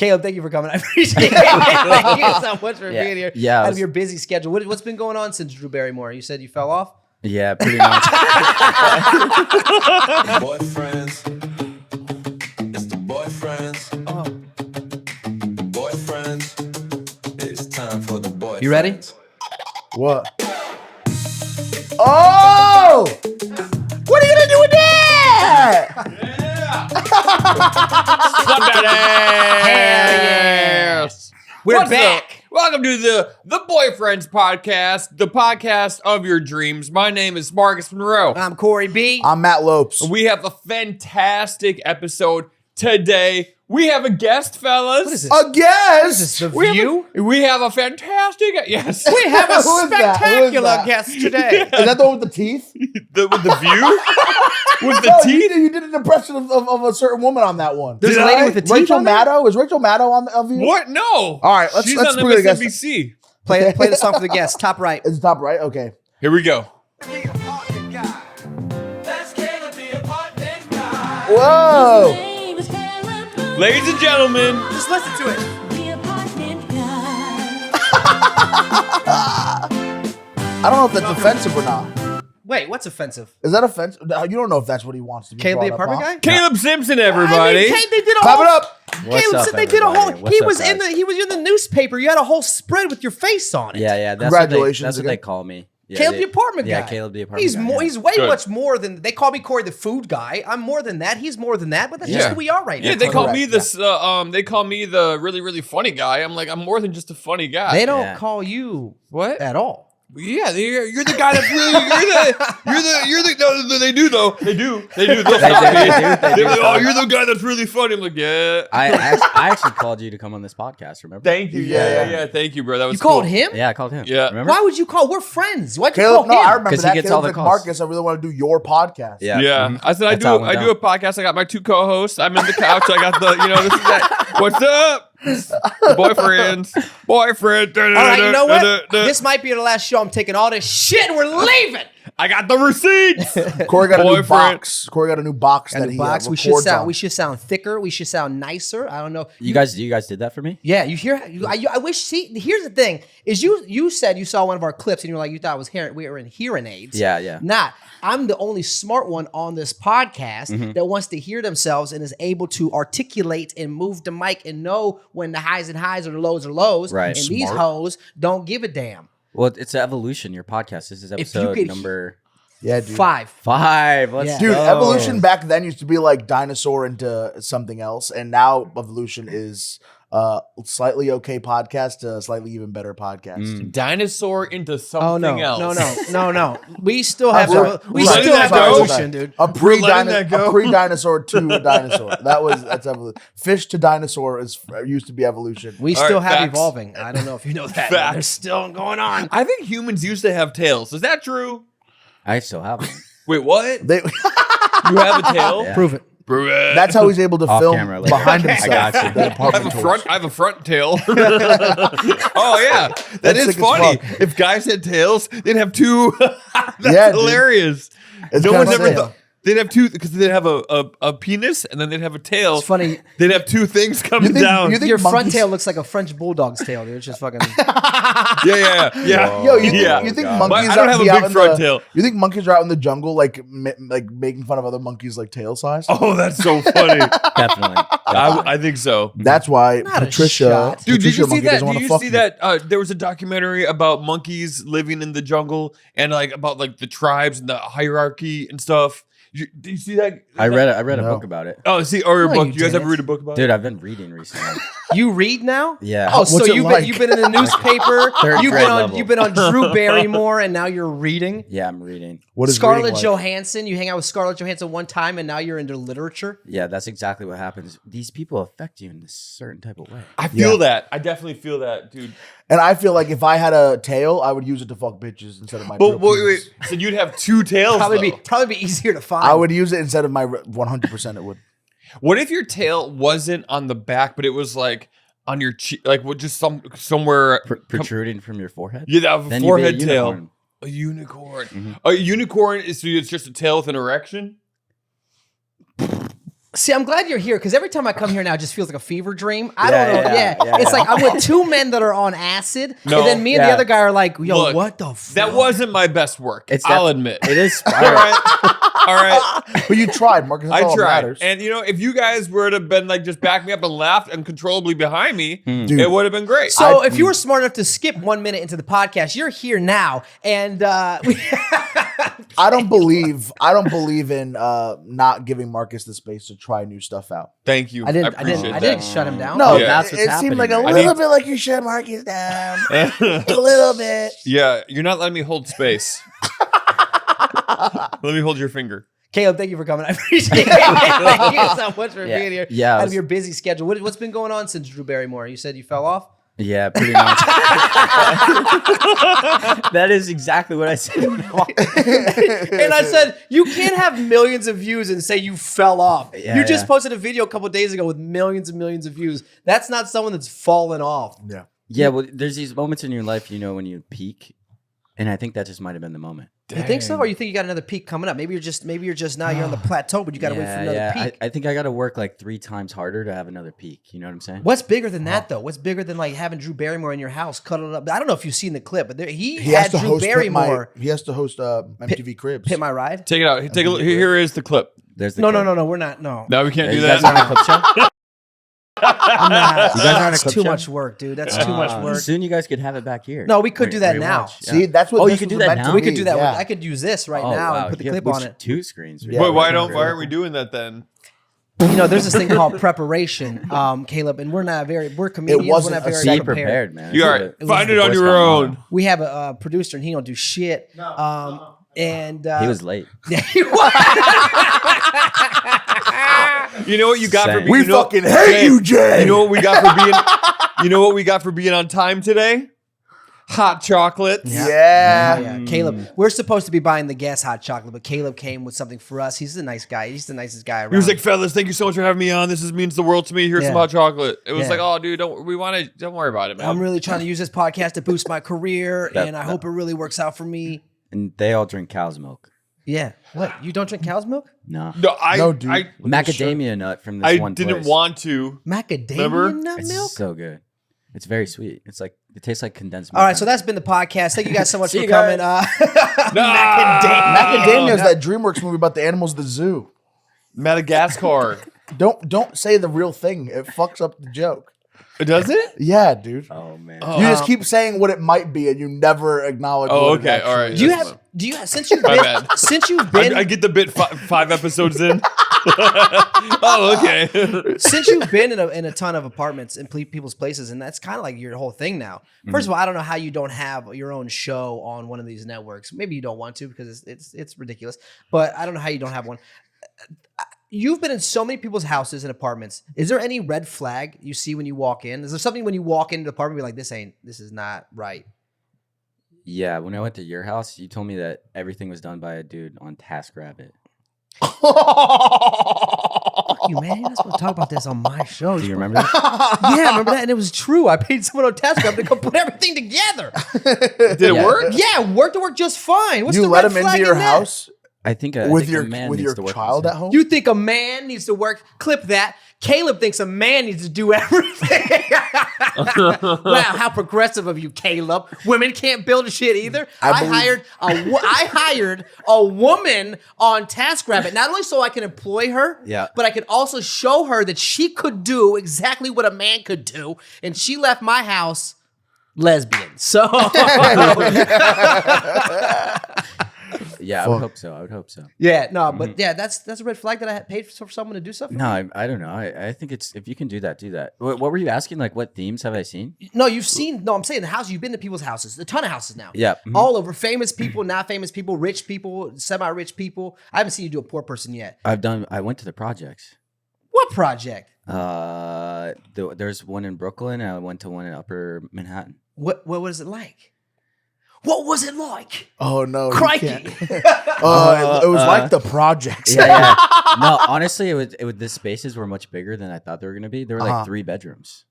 Caleb, thank you for coming. I appreciate it. Thank you so much for being here. Yeah, out of your busy schedule. What's been going on since Drew Barrymore? You said you fell off? Yeah, pretty much. Boyfriends. It's the boyfriends. Boyfriends. It's time for the boyfriends. You ready? What? Oh! What are you gonna do with that? Yes. We're What's back. up? Welcome to the Boyfriends Podcast, the podcast of your dreams. My name is Marcus Monroe. I'm Corey B. I'm Matt Lopes. We have a fantastic episode today. We have a guest, fellas. What is this? A guest? Is this The View? We have a fantastic yes. We have a Who is that? Who is spectacular that? guest today. Is that the one with the teeth? with the view with the No, teeth. you did an impression of a certain woman on that one. There's Did a lady I? with the teeth Rachel on there? Maddow? Is Rachel Maddow on the View? What? No. All right, let's She's bring on the guest. MSNBC. Play the song for the guest. Top right. It's the top right? Okay. Here we go. Whoa! Ladies and gentlemen, Just listen to it. I don't know if that's offensive or not. Wait, what's offensive? Is that offensive? You don't know if that's what he wants to be. Caleb the brought up, apartment huh? guy? Caleb Simpson, everybody. I mean, they did a Clap whole. it up. What's Caleb up, said they did a whole. everybody? He What's was up, guys? he was in the newspaper. You had a whole spread with your face on it. Yeah. Congratulations That's what again. they call me. Yeah, Caleb the apartment guy. Yeah, Caleb the apartment He's guy. more. yeah. He's way Good. much more than they call me Corey the food guy. I'm more than that. He's more than that. But that's just Yeah. who we are right Yeah, now. they call Correct, me this. They call me the really, really funny guy. I'm like, I'm more than just a funny guy. They don't Yeah. call you What? at all. Yeah, you're the guy that's really. You're the. No, they do though. They do. They'll They do. They're like, oh, you're the guy that's really funny. I'm like, yeah. I actually called you to come on this podcast. Remember? Thank you. Yeah. Yeah. Thank you, bro. That was You called cool. him? Yeah, I called him. Yeah. Remember? Why would you call? We're friends. Why'd you Caleb, call no, him? I remember 'Cause he that. gets Caleb's all the like, calls. Marcus, I really want to do your podcast. Yeah. Yeah, Mhm. I said I That's how it do. went I do a down. podcast. I got my two co-hosts. I'm in the couch. I got the. This is that. What's up? The boyfriend. All right, you know what? This might be the last show. I'm taking all this shit and we're leaving. I got the receipts. Corey got a new Boyfriend. box. Corey got a new box Got a that new he box. We should records sound. on. We should sound thicker. We should sound nicer. I don't know. You guys did that for me? Yeah, you hear? I wish. See, here's the thing: is you said you saw one of our clips and you were like, you thought it was we were in hearing aids. Yeah. Not. I'm the only smart one on this podcast that wants to hear themselves and is able to articulate and move the mic and know when the highs and highs or the lows are lows. Right. And these hoes don't give a damn. Well, it's evolution. Your podcast. This is you episode could- number Yeah, dude. 5. 5. Let's Yeah. Dude, go. evolution back then used to be like dinosaur into something else, and now evolution is slightly okay podcast to slightly even better podcast. Dinosaur into something Oh no, else. no. We still have I'm sorry. we Right. still have Sorry, evolution, dude. A letting that go. pre-dinosaur to a dinosaur. That's evolution. Fish to dinosaur used to be evolution. We All still right, have facts. evolving. I don't know if you know that. Facts. There's still going on. I think humans used to have tails. Is that true? I still have one. Wait, what? They, You have a tail? Yeah. Prove it. Prove it. that's how he's able to Off film camera later. behind I himself. got you. The I have apartment a tours. front. I have a front tail. Oh yeah, that That's is sick as funny. fuck. If guys had tails, they'd have two. That's Yeah, dude. hilarious. It's No kinda one's ever sick. thought. They'd have two because they'd have a penis and then they'd have a tail. It's funny. They'd have two things coming You think- down. you think Your front monkeys- tail looks like a French bulldog's tail, dude. It's just fucking. yeah. Yo, you think, Yeah. you think God. monkeys I don't out- have a be out big in front the- tail. You think monkeys are out in the jungle like making fun of other monkeys like tail size? Oh, that's so funny. Definitely. I think so. That's why Not a Patricia, shot. Dude, did Patricia you see monkey that? doesn't Did wanna you fuck see you. that? There was a documentary about monkeys living in the jungle and like about like the tribes and the hierarchy and stuff. Did you see that? I read a No. book about it. Oh, see, or a No, book. you You guys ever didn't. read a book about Dude, it? I've been reading recently. You read now? Yeah. Oh, so What's it you've like? been in the newspaper. Third You've grade been on level. you've been on Drew Barrymore, and now you're reading. Yeah, I'm reading. What is Scarlett reading like? Johansson. You hang out with Scarlett Johansson one time, and now you're into literature. Yeah, that's exactly what happens. These people affect you in a certain type of way. I feel Yeah. that. I definitely feel that, dude. And I feel like if I had a tail, I would use it to fuck bitches instead of my. But real wait. penis. So you'd have two tails. Probably though. be easier to find. I would use it instead of my 100%. It would. What if your tail wasn't on the back, but it was like on your cheek, like what, just somewhere Protruding from your forehead? Yeah, that Then you'd be a forehead tail. unicorn. A unicorn. Mhm. A unicorn is so it's just a tail with an erection. See, I'm glad you're here because every time I come here now, it just feels like a fever dream. I don't know. yeah, It's like I'm with two men that are on acid, No, and then me and the other guy are like, yo, Look, what the fuck? That wasn't my best work. I'll admit. It is. All right. All right. But you tried, Marcus. That's I all that tried. matters. And, if you guys were to have been like just back me up and laughed uncontrollably behind me, Dude. it would have been great. So if you were smart enough to skip 1 minute into the podcast, you're here now, and I don't believe in not giving Marcus the space to try new stuff out. Thank you. I didn't appreciate shut him down. No, Yeah. That's what's it seemed like a happening, little bit like you shut Marcus down. A little bit. Yeah, you're not letting me hold space. Let me hold your finger. Caleb, thank you for coming. I appreciate it. Thank you so much for being here. Yeah, Out of your busy schedule. What's been going on since Drew Barrymore? You said you fell off? Yeah, pretty much. That is exactly what I said. And I said, you can't have millions of views and say you fell off. Yeah, you just yeah. posted a video a couple of days ago with millions and millions of views. That's not someone that's fallen off. Yeah. Yeah, well, there's these moments in your life, when you peak, and I think that just might have been the moment. You think so? Or you think you got another peak coming up? Maybe you're just now you're on the plateau, but you got to wait for another peak. I think I got to work like 3 times harder to have another peak. You know what I'm saying? What's bigger than that, though? What's bigger than like having Drew Barrymore in your house, cuddled up? I don't know if you've seen the clip, but he He had has to Drew host Barrymore he has to host MTV Cribs. hit my ride. Take it out. Take a look. Here is the clip. There's the No, clip. we're not. No, No, we can't do You that. guys aren't on a clip show? I'm not. You guys aren't a That's clip too show? much work, dude. That's too much work. Soon you guys could have it back here. No, we could do that now. See, that's what Oh, this you can was do that meant to now? We be. could do that. Yeah. I could use this right Oh, now wow. and put the You clip have on it. 2 screens. Yeah. But why Right. aren't we doing that then? There's this thing called preparation, Caleb, and we're comedians. wasn't we're not a very Be prepared. prepared, man. You That's are. what it- Find the it on Boy your Scout own. motto. We have a producer, and he don't do shit. And He was late. yeah, he was. You know what you got for Same. being? We you know- fucking hate you, Jay. You know what we got for being? You know what we got for being on time today? Hot chocolate. Yeah. Yeah, Caleb. We're supposed to be buying the guest hot chocolate, but Caleb came with something for us. He's a nice guy. He's the nicest guy around. He was like, "Fellas, thank you so much for having me on. Means the world to me. Here's some Yeah. hot chocolate." It was Yeah. like, "Oh, dude, don't worry about it, man." I'm really trying to use this podcast to boost my career, That- and I hope it really works out for me. And they all drink cow's milk. Yeah. What? You don't drink cow's milk? No. No, dude. Macadamia nut from this I one didn't place. want to. Macadamia Remember? nut It's milk? so good. It's very sweet. It tastes like condensed milk. All right, so that's been the podcast. Thank you guys so much See for you coming. guys. Macadamia is that DreamWorks movie about the animals at the zoo. Madagascar. Don't say the real thing. It fucks up the joke. Does it? Yeah, dude. Oh man. Oh. You just keep saying what it might be, and you never acknowledge. Oh, what it okay. All actually right. is. Do you have since you've My been bad. since you've been I get the bit 5 episodes in. Oh, okay. since you've been in a ton of apartments in people's places, and that's kind of like your whole thing now. First of all, I don't know how you don't have your own show on one of these networks. Maybe you don't want to because it's ridiculous. But I don't know how you don't have one. You've been in so many people's houses and apartments. Is there any red flag you see when you walk in? Is there something when you walk into the apartment you're like, this is not right? Yeah, when I went to your house, you told me that everything was done by a dude on TaskRabbit. Fuck you, man. You're not supposed to talk about this on my show. Do you remember that? Yeah, I remember that, and it was true. I paid someone on TaskRabbit to come put everything together. Did it Yeah. work? Yeah, worked just fine. What's You the let red him into flag your in that? house I think with a your man with needs your to work child with at home. You think a man needs to work? Clip that. Caleb thinks a man needs to do everything. Wow, how progressive of you, Caleb. Women can't build a shit either. I hired a woman on TaskRabbit, not only so I can employ her, Yeah. but I could also show her that she could do exactly what a man could do. And she left my house lesbian. So Yeah, I would hope so. I would hope so. yeah, no, but yeah, that's a red flag that I paid for someone to do something. No, I don't know. I think it's if you can do that, do that. What were you asking? Like, what themes have I seen? No, you've seen. No, I'm saying the house. You've been to people's houses. A ton of houses now. Yeah. Mhm. All over. Famous people, not famous people, rich people, semi-rich people. I haven't seen you do a poor person yet. I went to the projects. What project? There's one in Brooklyn, and I went to one in Upper Manhattan. What was it like? What was it like? Oh no, you Crikey. can't. It was like the projects. Yeah. No, honestly, the spaces were much bigger than I thought they were gonna be. There were like 3 bedrooms.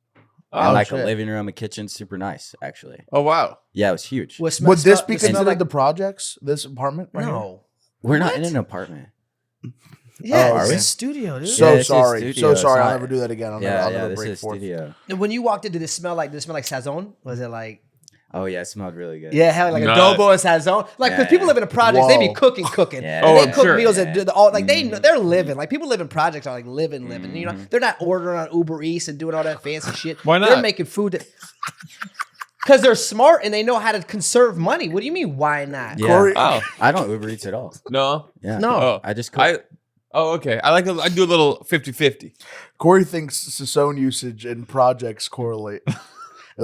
And Oh, like shit. a living room, a kitchen, super nice, actually. Oh, wow. Yeah, it was huge. Would Would this be considered the projects? This apartment right here? No. We're not What? in an apartment. Yeah, Oh, it's are a we? studio, dude. So Yeah, it's a sorry. studio. So It's sorry. I'll not- never do that again. I'll Yeah, never this break is forth. studio. When you walked in, did it smell like sazon? Was it like Oh yeah, it smelled really good. yeah, hell, like Nah. adobo and sazon? Like because Yeah, people yeah. live in the projects, they be Whoa. cooking. Yeah. And Oh, they I'm cook sure. meals that do all like Mm-hmm. they're living. Like people live in projects are like living. You know, they're not ordering on Uber Eats and doing all that fancy shit. Why They're not? making food that because they're smart and they know how to conserve money. What do you mean? Why not? Yeah. Corey- Oh I don't Uber Eats at all. no. Yeah. No. Oh, I just cook. okay. I do a little 50-50. Corey thinks Sazone usage and projects correlate.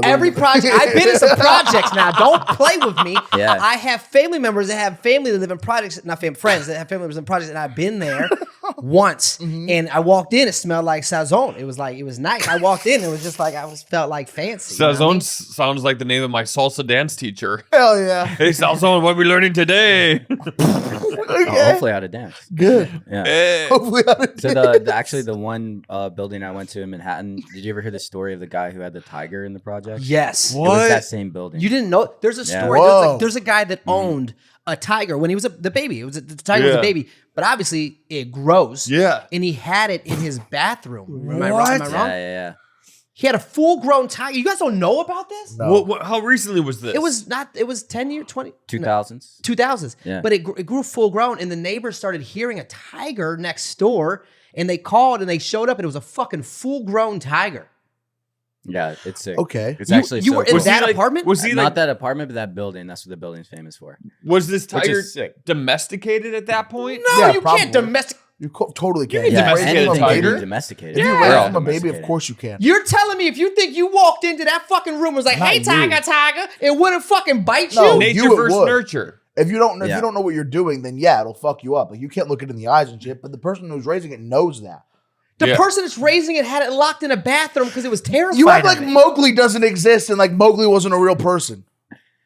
Every project I've been in some projects now. Don't play with me. Yeah. I have family members that have family that live in projects, not family friends that have family members in projects, and I've been there once. And I walked in, it smelled like sazon. It was nice. I walked in, it was just like felt like fancy. you know what I Sazon mean? sounds like the name of my salsa dance teacher. Hell yeah. Hey, Sazon, what are we learning today? Oh, hopefully how to dance. Good. Yeah. Hey. Hopefully So actually the one building I went to in Manhattan, did you ever hear the story of the guy who had the tiger in the project? Yes. It was that same building. You didn't know? There's a Yeah. story. Whoa. There's a guy that owned a tiger when he was the baby. The tiger was a Yeah. baby, but obviously it grows. Yeah. And he had it in his bathroom. Am I What? wrong? Yeah. He had a full-grown tiger. You guys don't know about this? No. How recently was this? It was 10 years, 20, 2000s. 2000s. Yeah. But it grew full grown, and the neighbors started hearing a tiger next door, and they called and they showed up, and it was a fucking full grown tiger. Yeah, it's sick. Okay. It's actually you so were in cool. Was he that like- apartment? was he Not like- that apartment, but that building. That's what the building's famous for. Was this Which tiger is sick. domesticated at that point? No, Yeah, you probably. can't domestic. You totally can. can Yeah, domesticate a anything tiger? can be domesticated. If you We're raise all from a baby, of domesticated. course you can. You're telling me if you think you walked into that fucking room and was like, Not "Hey, you. tiger," it wouldn't fucking bite No. you? Nature You it versus would. nurture. If you don't Yeah. know what you're doing, then yeah, it'll fuck you up. Like you can't look it in the eyes and shit. But the person who's raising it knows that. The Yeah. person that's raising it had it locked in a bathroom because it was terrified. You act of like it. Mowgli doesn't exist and like Mowgli wasn't a real person.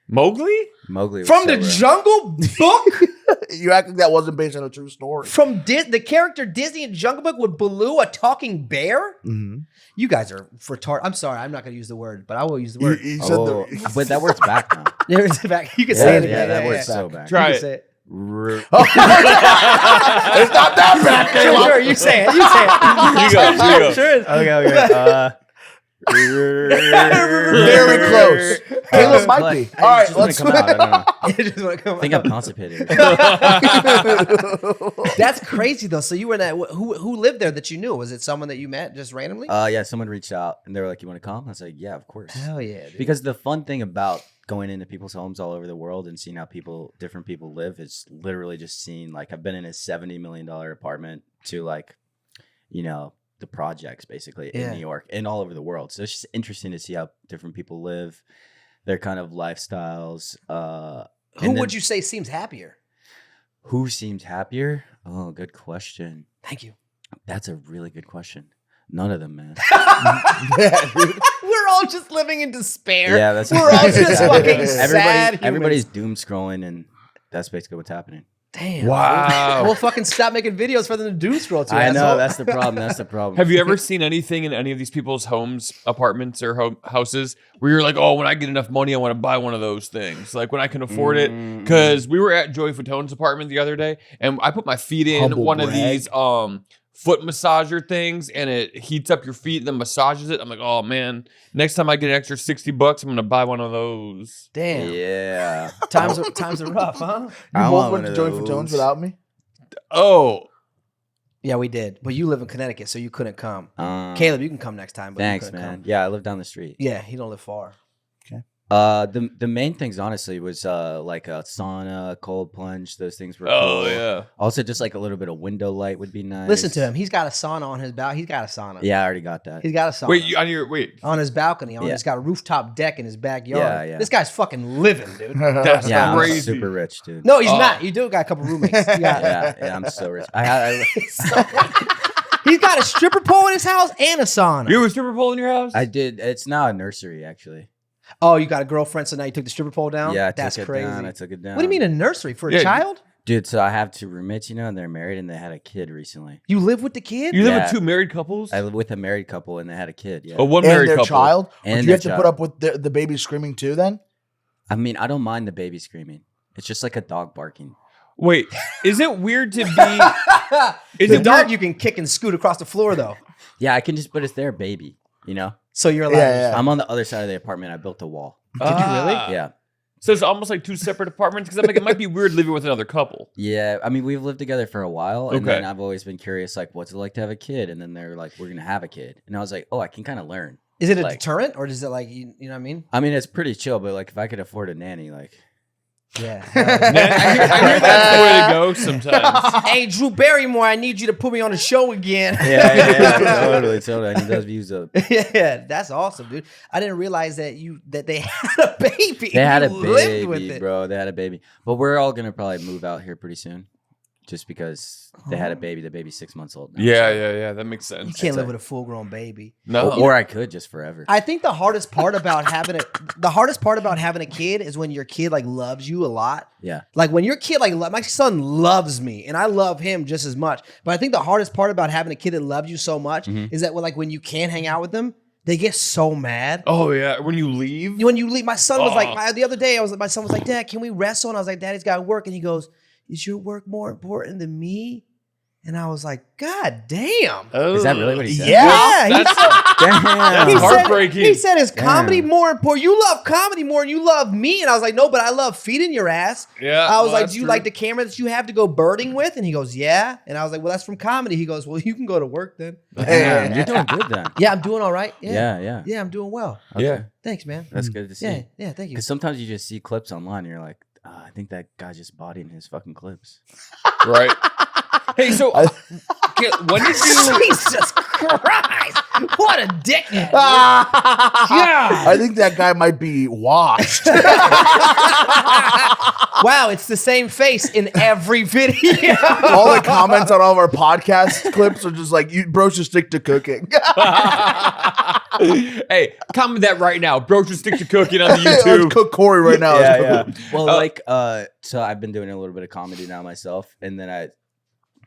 Mowgli? Mowgli was From so the real. Jungle Book. You act like that wasn't based on a true story. From the character Disney in Jungle Book with Baloo, a talking bear. Mm-hmm. You guys are retarded. I'm sorry, I'm not going to use the word, but I will use the word. You said Oh, but that word's back now. There it is back. You can Yeah, say it. yeah, again. that Yeah, word's yeah. so back. You Try can it. say it. it's not that bad. Sure, Caleb. sure, you say it. You say it. You go. Sure is. Okay. Very close. Caleb might be. All right, let's. come out. I don't know. You just wanna come I think out. I'm constipated. That's crazy though. So you were in that. Who lived there that you knew? Was it someone that you met just randomly? Yeah, someone reached out and they were like, "You want to come?" I was like, "Yeah, of course." Hell yeah, dude. Because the fun thing about going into people's homes all over the world and seeing how different people live is literally just seeing, like, I've been in a $70 million apartment to, like, you know, the projects basically Yeah. in New York and all over the world. So it's just interesting to see how different people live, their kind of lifestyles. Who would you say seems happier? Who seems happier? Oh, good question. Thank you. That's a really good question. None of them, man. Yeah, dude. We're all just living in despair. Yeah, that's We're all just fucking sad. humans. Everybody's doom scrolling, and that's basically what's happening. Damn. Wow. We'll fucking stop making videos for them to do scroll to. I know asshole. that's the problem. That's the problem. Have you ever seen anything in any of these people's homes, apartments, or houses where you're like, oh, when I get enough money, I want to buy one of those things, like when I can afford it? Because we were at Joey Fatone's apartment the other day, and I put my feet in Humble one of brag. these foot massager things, and it heats up your feet and then massages it. I'm like, oh man, next time I get an extra $60, I'm gonna buy one of those. Damn. Yeah. Times are rough, huh? I You want both went one to of Joey those. Fatone's without me? Oh, Yeah, we did. But you live in Connecticut, so you couldn't come. Uh, Caleb, you can come next time. But Thanks, you couldn't man. Come. Yeah, I live down the street. Yeah, he don't live far. The main things honestly was like a sauna, cold plunge. Those things were oh cool. yeah. Also, just like a little bit of window light would be nice. Listen to him. He's got a sauna on his balcony. He's got a sauna. Yeah, I already got that. He's got a sauna. Wait. on his balcony. Yeah. He's got a rooftop deck in his backyard. Yeah, yeah. This guy's fucking living, dude. That's Yeah, I'm crazy. super rich, dude. No, he's Oh. not. You do got a couple roommates. You got- Yeah, I'm so rich. He's got a stripper pole in his house and a sauna. You have a stripper pole in your house? I did. It's now a nursery, actually. Oh, you got a girlfriend, so now you took the stripper pole down? Yeah, I That's took it crazy. down. I took it down. What do you mean a nursery for a Yeah. child? Dude, so I have two roommates, you know, and they're married and they had a kid recently. You live with the kid? You live Yeah. with two married couples? I live with a married couple and they had a kid. Yeah. Oh, one And married their couple. child? And Would you their have to put child. up with the baby screaming too then? I mean, I don't mind the baby screaming. It's just like a dog barking. Wait, is it weird to be? Is The it dog weird? you can kick and scoot across the floor though. Yeah, I can just, but it's their baby, you know? So you're allowed. Yeah. I'm on the other side of the apartment. I built a wall. Did you really? Yeah. So it's almost like two separate apartments because I'm like, it might be weird living with another couple. Yeah. I mean, we've lived together for a while. And Okay. then I've always been curious, like, what's it like to have a kid? And then they're like, we're going to have a kid. And I was like, oh, I can kind of learn. Is it a Like- deterrent or is it like you know what I mean? I mean, it's pretty chill, but like, if I could afford a nanny, like, Yeah. I hear that's the way to go sometimes. Hey, Drew Barrymore, I need you to put me on the show again. totally. I need those views up. Yeah, that's awesome, dude. I didn't realize that they had a baby. They had a You lived with baby, it. bro. They had a baby. But we're all going to probably move out here pretty soon. Just because they had a baby. The baby's 6 months old now. Yeah. That makes sense. You can't live with a full-grown baby. No. Or I could just forever. I think the hardest part about having a kid is when your kid like loves you a lot. Yeah. Like when your kid like my son loves me and I love him just as much. But I think the hardest part about having a kid that loves you so much is that when you can't hang out with them, they get so mad. Oh yeah, when you leave. When you leave, my son was Oh. like the other day. My son was like, Dad, can we wrestle? And I was like, Daddy's got work. And he goes, is your work more important than me? And I was like, God damn. Is that really what he said? Yeah. That's He said- heartbreaking. He said, is comedy Damn. more important? You love comedy more than you love me. And I was like, no, but I love feeding your ass. Yeah, I was well, like, that's do you true. like the camera that you have to go birding with? And he goes, yeah. And I was like, well, that's from comedy. He goes, well, you can go to work then. Damn, you're doing good then. Yeah, I'm doing all right. Yeah. Yeah. Yeah, I'm doing well. Yeah. Thanks, man. That's good to see. Yeah, yeah, thank you. Because sometimes you just see clips online and you're like, I think that guy's just bodying his fucking clips. Right. Hey, so okay, when did you? Jesus Christ. What a dickhead. I think that guy might be washed. Wow, it's the same face in every video. All the comments on all of our podcast clips are just like, "You bro should stick to cooking." Hey, comment that right now. Bro should stick to cooking on the Let's YouTube. cook Corey right now. Yeah. Well, so I've been doing a little bit of comedy now myself, and then I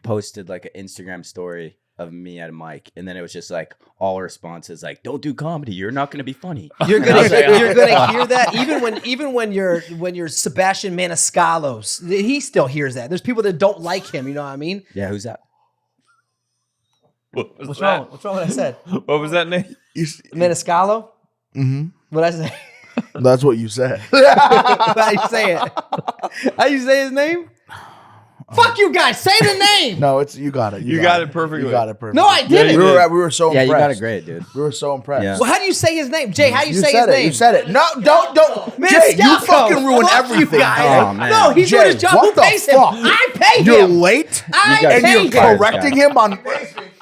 posted like an Instagram story of me at a mic, and then it was just like all responses like, "Don't do comedy. You're not going to be funny." You're gonna hear that even when you're Sebastian Maniscalco, he still hears that. There's people that don't like him. You know what I mean? Yeah, who's that? What was What's that? wrong? What's wrong with what I said? What was that name? Maniscalco? Mm-hmm. What I say? That's what you said. How you say it? How you say his name? Fuck you guys! Say the name. No, it's you got it. You got it perfectly. You got it perfectly. No, I didn't. you We did. were so Yeah, impressed. you got it great, dude. We were so impressed. Yeah. Well, how do you say his name, Jay? How you say his said it. name? You said it. No, don't. Man, Jay, you Scalco. fucking ruined Fuck everything. You guys. Oh, man. No, he's Jay, doing his job. Who what the pays him? fuck? I pay You're him. late, I guys- and pay you're him. correcting him on.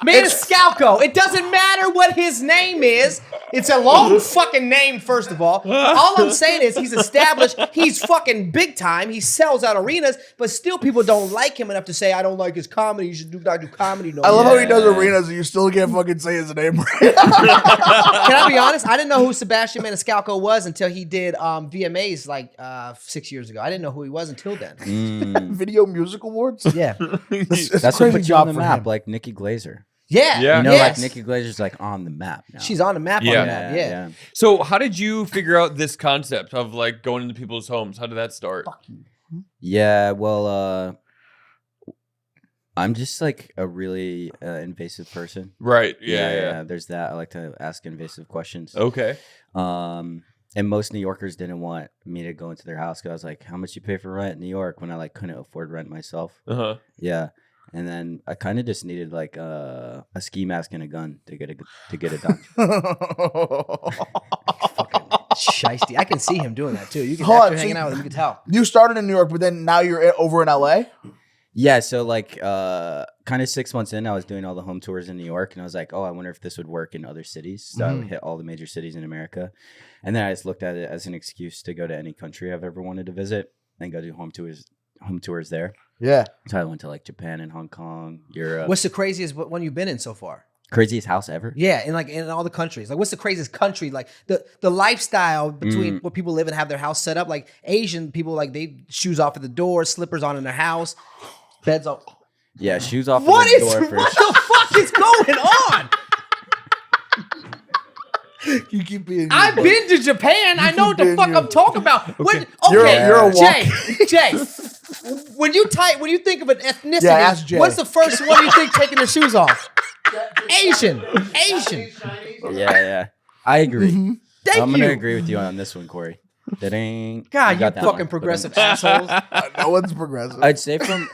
Maniscalco. It doesn't matter what his name is. It's a long fucking name, first of all. All I'm saying is he's established. He's fucking big time. He sells out arenas, but still people don't like him enough to say, I don't like his comedy. You should not do comedy no I love more. how he does arenas, and you still can't fucking say his name right. Can I be honest? I didn't know who Sebastian Maniscalco was until he did VMAs like 6 years ago. I didn't know who he was until then. Video Music Awards. Yeah. It's That's a what crazy put you on job the for map, him. like Nikki Glazer. Yeah. Yeah. You know, Yes. like Nikki Glazer's like on the map now. She's on the map Yeah. on the map. Yeah. So, how did you figure out this concept of like going into people's homes? How did that start? Yeah, well, I'm just like a really invasive person. Right. Yeah. There's that. I like to ask invasive questions. Okay. And most New Yorkers didn't want me to go into their house because I was like, "How much you pay for rent in New York?" When I like couldn't afford rent myself. Uh huh. Yeah, and then I kind of just needed like a ski mask and a gun to get it done. Shiesty. I can see him doing that too. You can Hold after on, hanging so out with him, you can tell. You started in New York, but then now you're over in LA. Yeah, so like kind of 6 months in, I was doing all the home tours in New York, and I was like, "Oh, I wonder if this would work in other cities." So I would hit all the major cities in America, and then I just looked at it as an excuse to go to any country I've ever wanted to visit and go do home tours there. Yeah. So I went to like Japan and Hong Kong, Europe. What's the craziest one you've been in so far? Craziest house ever? Yeah, in all the countries. Like, what's the craziest country? Like the lifestyle between where people live and have their house set up. Like Asian people, like they shoes off at the door, slippers on in their house, beds off. Yeah, shoes off What at the is door what first. the fuck is going on? You keep being. I've been to Japan. I know what the being fuck you. I'm talking about. When, You're a Jay, when you think of an ethnicity, Yeah, ask Jay. what's the first one you think taking their shoes off? Asian. Yeah. I agree. Thank I'm you. gonna agree with you on this one, Corey. That ain't. God, you got that fucking one. progressive assholes. No one's progressive. I'd say from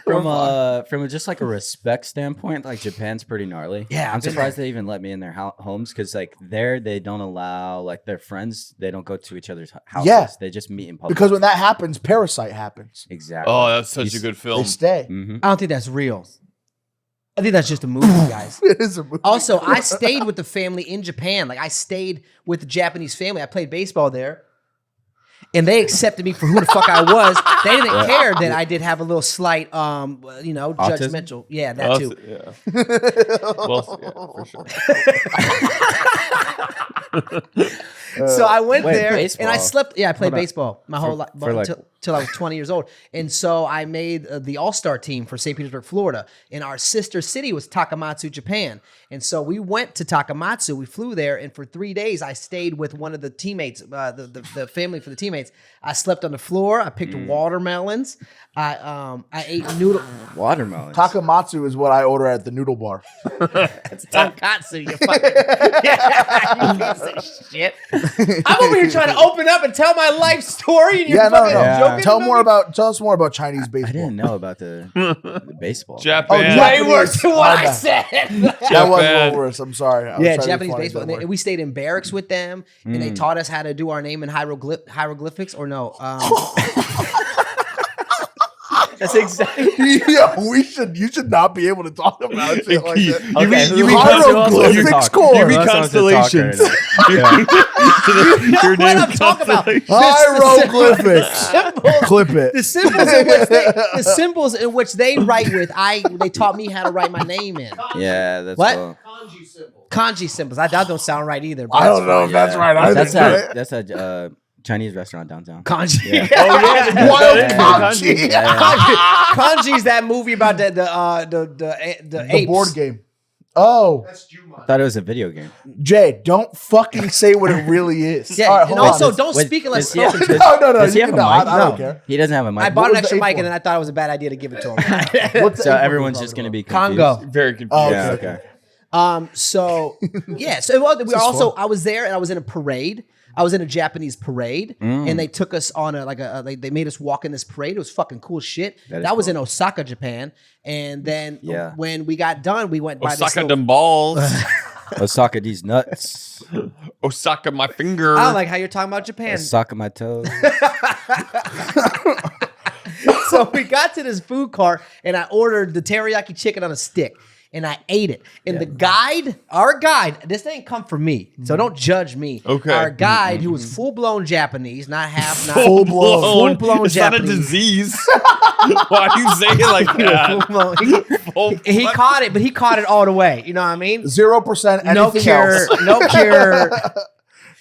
just like a respect standpoint, like Japan's pretty gnarly. Yeah, I'm I've been surprised they even let me in their homes because like there they don't allow like their friends. They don't go to each other's houses. Yeah. They just meet in public. Because when that happens, Parasite happens. exactly. Oh, that's such a good film. They stay. Mm-hmm. I don't think that's real. I think that's just a movie, guys. It is a movie. Also, I stayed with the family in Japan. Like I stayed with the Japanese family. I played baseball there. And they accepted me for who the fuck I was. They didn't care that I did have a little slight, judgmental. Yeah, that too. Yeah. Well, yeah, for sure. So I went Wait, there baseball? and I slept. Yeah, I played Hold on. baseball my whole life till I was 20 years old. And so I made the All-Star team for St. Petersburg, Florida. And our sister city was Takamatsu, Japan. And so we went to Takamatsu. We flew there, and for 3 days I stayed with one of the teammates, the family for the teammates. I slept on the floor. I picked watermelons. I ate noodle. Watermelons. Takamatsu is what I order at the noodle bar. It's tonkatsu. You fucking you piece of shit. I'm over here trying to open up and tell my life story, and you're fucking joking. Tell us more about Chinese baseball. I didn't know about the baseball. Japan. Way worse than what My I bad. said. That was a little worse. I'm sorry. I was Yeah, trying to be Japanese funny, baseball. don't worry. And we stayed in barracks with them, and they taught us how to do our name in hieroglyphics, or no? That's exactly. Yeah, you should not be able to talk about shit like that. You mean Hieroglyphics course. You read constellations. Your What name I'm talking about. Hieroglyphics. Clip it. The symbols in which they write with, they taught me how to write my name in. Yeah, that's What? cool. Kanji symbols. That don't sound right either. but I don't that's know fine. if that's right either. That's a Chinese restaurant downtown. Kanji. Yeah. Oh yeah, Wild kanji. kanji. Kanji's that movie about the The apes. board game. Oh, I thought it was a video game. Jay, don't fucking say what it really is. Yeah, All right, and hold also on. don't speak unless does he spoken have- to. No, Does he you have can a not. mic? I don't care. He doesn't have a mic. I bought What an was extra the mic ape and then I thought it was a bad idea to give it to him. What's the So ape everyone's we're just talking gonna be Congo. confused. Very confused. Oh, Yeah. okay. Okay. So yeah, so we also I was there and I was in a parade. I was in a Japanese parade, and they took us on they made us walk in this parade. It was fucking cool shit. That is That was cool. in Osaka, Japan, and then Yeah. when we got done, we went by this Osaka little, them balls. Osaka these nuts. Osaka my finger. I don't like how you're talking about Japan. Osaka my toes. So we got to this food cart, and I ordered the teriyaki chicken on a stick. And I ate it. And our guide, this didn't come from me, so don't judge me. Okay. Our guide, who was full-blown Japanese, not half, not Full-blown Japanese. It's not a disease. Why do you say it like that? Full-blown. Full- He caught it, but he caught it all the way. You know what I mean? 0% anything No cure. else. No cure.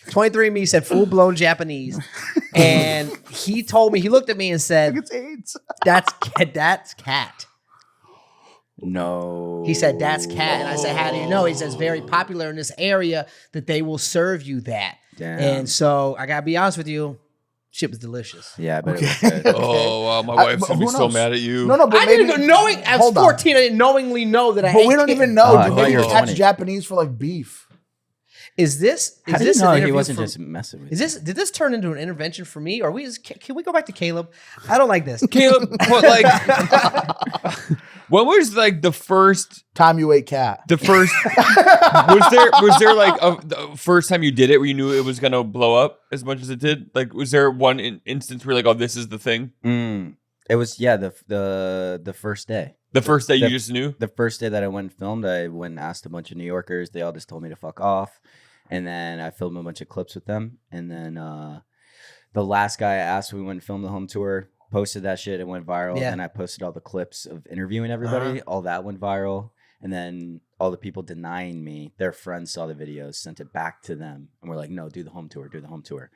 23andMe said full-blown Japanese. And he told me, he looked at me and said, It's AIDS. that's cat. No. He said, that's cat. And I said, how do you know? He says, very popular in this area that they will serve you that. Damn. And so I got to be honest with you, shit was delicious. Yeah, I bet it was good. Oh, wow, my wife's but gonna be who so knows? mad at you. No, but I maybe didn't knowing, I was hold on. 14, I didn't knowingly know that I But ate we don't chicken. even know. Oh, I Did thought maybe you were catch 20. Japanese for like beef? Is this How did an you know he interview wasn't for- just messing with Is you? did this turn into an intervention for me? Or can we go back to Caleb? I don't like this. Caleb, but like, when was like the first? Time you ate cat. Was there like the first time you did it where you knew it was gonna blow up as much as it did? Like, was there one instance where you're like, oh, this is the thing? It was the first day. The first day you The- just knew? The first day that I went and filmed, I went and asked a bunch of New Yorkers. They all just told me to fuck off. And then I filmed a bunch of clips with them. And then the last guy I asked, we went and filmed the home tour, posted that shit. It went viral. Yeah. And I posted all the clips of interviewing everybody. All that went viral. And then all the people denying me, their friends saw the videos, sent it back to them. And we're like, no, do the home tour, do the home tour.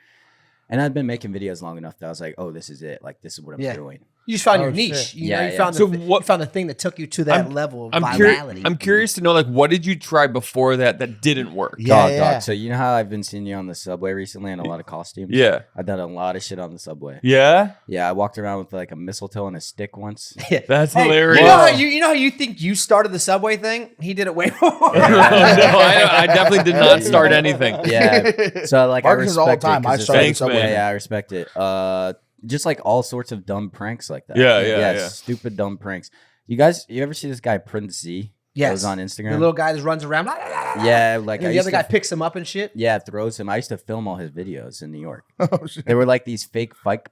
And I'd been making videos long enough that I was like, oh, this is it. Like, this is what I'm Yeah. doing. You just found Oh, your niche. shit. You Yeah, know, you yeah. found So you what- found the thing that took you to that level of I'm virality. I'm curious to know, like, what did you try before that didn't work? Yeah. Dog. So you know how I've been seeing you on the subway recently in a lot of costumes? Yeah. I've done a lot of shit on the subway. Yeah? Yeah, I walked around with like a mistletoe and a stick once. That's Hey, hilarious. You know how you think you started the subway thing? He did it way more. No, I definitely did not start anything. Yeah. So like Marcus I is all the respect time. it 'cause I it's started like- Thanks, Subway. man. Yeah, I respect it. Just like all sorts of dumb pranks like that. Yeah. Stupid dumb pranks. You ever see this guy Prince Z? Yes. That was on Instagram. The little guy that runs around. Blah, blah, blah, blah. Yeah, like And I the used other guy to, picks him up and shit. yeah, throws him. I used to film all his videos in New York. Oh, shit. They were like these fake fight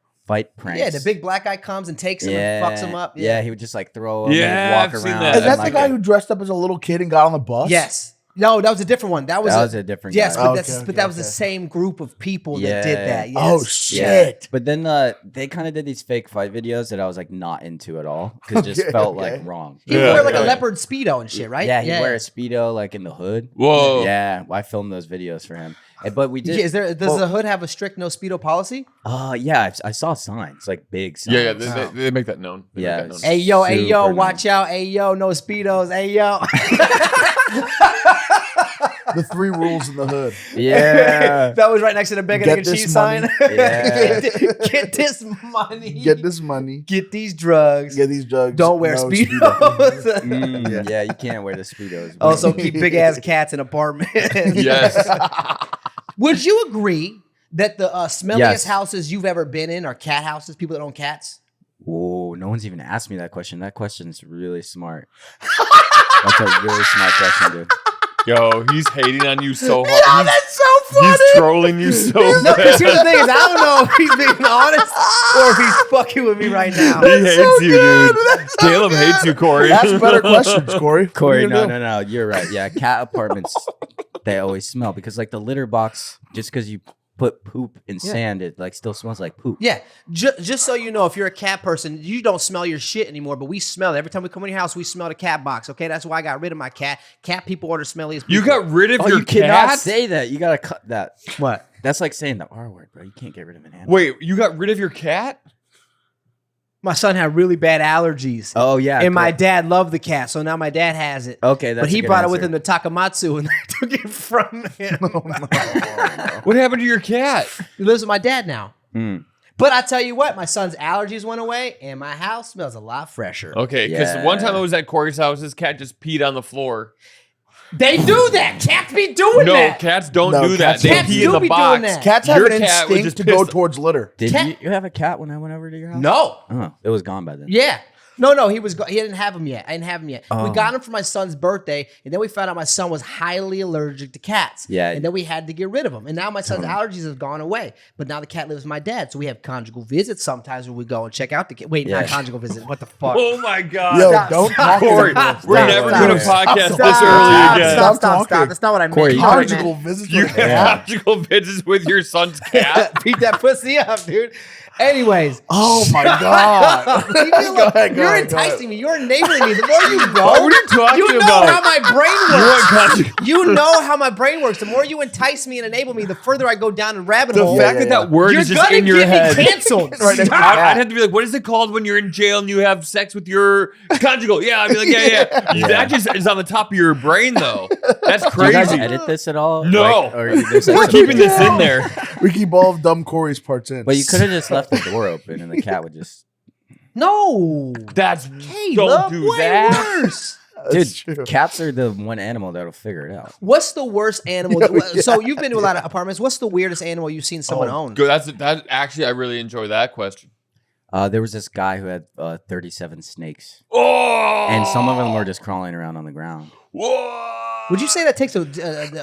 pranks. Yeah, the big black guy comes and takes him and fucks him up. Yeah, he would just like throw him Yeah, and walk I've seen around. that. Is that and, the like, guy who dressed up as a little kid and got on the bus? Yes. No, that was a different one. That was a different yes, guy. but, Oh, that's, okay, but that okay, was the okay. same group of people that Yeah. did that. Yes. Oh, Yeah. shit. But then they kind of did these fake fight videos that I was like not into at all because it just Okay, felt okay. like wrong. He Yeah. wore like a Yeah. leopard speedo and shit, right? Yeah, he'd wear a Speedo like in the hood. Whoa. Yeah, I filmed those videos for him. But we did. Yeah, does the hood have a strict no speedo policy? Yeah, I saw signs, like big signs. Yeah, they make that known. They Yeah, make that known. Hey yo, Super watch out. Hey yo, no speedos. Hey yo. The 3 rules in the hood. Yeah. That was right next to the bacon, Get egg, and this cheese money. sign. Yeah. Get this money. Get this money. Get these drugs. Get these drugs. Don't wear No speedos. Yeah, you can't wear the Speedos. Also, keep big ass cats in apartments. Yes. Would you agree that the smelliest Yes. houses you've ever been in are cat houses? People that own cats. Whoa, no one's even asked me that question. That question's really smart. That's a really smart question, dude. Yo, he's hating on you so hard. That's so funny. He's trolling you so No, because bad. here's the thing is, I don't know if he's being honest or if he's fucking with me right now. He hates you, dude. Caleb hates you, Corey. Ask better questions, Corey. What are Corey, you gonna do? no. You're right. Yeah, cat apartments, they always smell because like the litter box, just because you put poop in sand, it like still smells like poop. Yeah, just so you know, if you're a cat person, you don't smell your shit anymore, but we smell it. Every time we come in your house, we smell the cat box, okay? That's why I got rid of my cat. Cat people are the smelliest people. You got rid of Oh, your you cannot cat? say that. You gotta cut that. What? That's like saying the R word, bro. You can't get rid of an animal. Wait, you got rid of your cat? My son had really bad allergies. Oh yeah. And my correct. dad loved the cat, so now my dad has it. Okay, that's but he a good brought it with answer. him to Takamatsu and they took it from him. What happened to your cat? He lives with my dad now. Mm. But I tell you what, my son's allergies went away and my house smells a lot fresher. Okay, because one time Yeah. I was at Corey's house, his cat just peed on the floor. They do that. Cats be doing No, that. cats don't No, do that. cats They don't. pee Cats in do the be doing box. that. Cats have Your an cat was instinct just to go pissed- towards litter. Did Cat- you have a cat when I went over to your house? No. Oh, it was gone by then. Yeah. No, he didn't have him yet. I didn't have him yet. We Oh. got him for my son's birthday, and then we found out my son was highly allergic to cats. Yeah. And then we had to get rid of him. And now my son's allergies have gone away. But now the cat lives with my dad. So we have conjugal visits sometimes where we go and check out the cat. Wait, not Yeah. conjugal visit. What the fuck? Oh my god. Yo, Stop, don't stop, talk to Corey, me. stop, we're stop, never stop, going to stop, podcast stop, this stop, early stop, again. Stop, stop, talking. stop. That's not what I meant. Corey, You know what I meant. Conjugal visits You with a have cat. conjugal visits with your son's cat? Beat that pussy up, dude. Anyways. Oh my god. Leave me alone. Go ahead, go You're ahead, go ahead. enticing me. You're enabling me. The more you go, What are you talking you know about? how my brain You want works. conjugal? You know how my brain works. The more you entice me and enable me, the further I go down a rabbit The hole. fact yeah, that that word You're is just gonna in your get head. me canceled. Right next to Stop. the I'd have to be like, what is it called when you're in jail and you have sex with your conjugal? Yeah, I'd be like, yeah. That just is on the top of your brain, though. That's Do you guys crazy. edit this at all? No. Like, or there's, like, We're some- keeping this in there. We keep all of dumb Corey's parts in. But you could have just left the door open and the cat would just. No. That's Hey, don't love, do way that. worse. That's Dude, true. cats are the one animal that'll figure it out. What's the worst animal? So you've been to a lot of apartments. What's the weirdest animal you've seen someone own? Good. That actually, I really enjoy that question. There was this guy who had 37 snakes, Oh, and some of them were just crawling around on the ground. Whoa. Would you say that takes a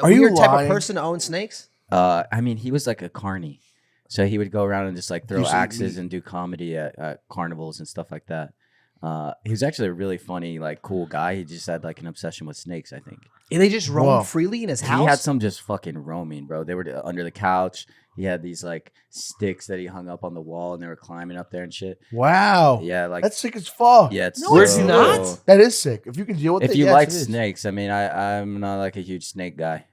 Are you weird type of lying? person to own snakes? I mean, he was like a carny, so he would go around and just like throw Usually axes meat. and do comedy at carnivals and stuff like that. He was actually a really funny, like, cool guy. He just had like an obsession with snakes, I think. And they just roam Whoa. freely in his house? He had some just fucking roaming, bro. They were under the couch. He had these like sticks that he hung up on the wall, and they were climbing up there and shit. Wow. Yeah, like That's sick as fuck. yeah, it's No, it's so- not. That is sick. If you can deal with it. If you yes, like it is. snakes, I mean, I'm not like a huge snake guy.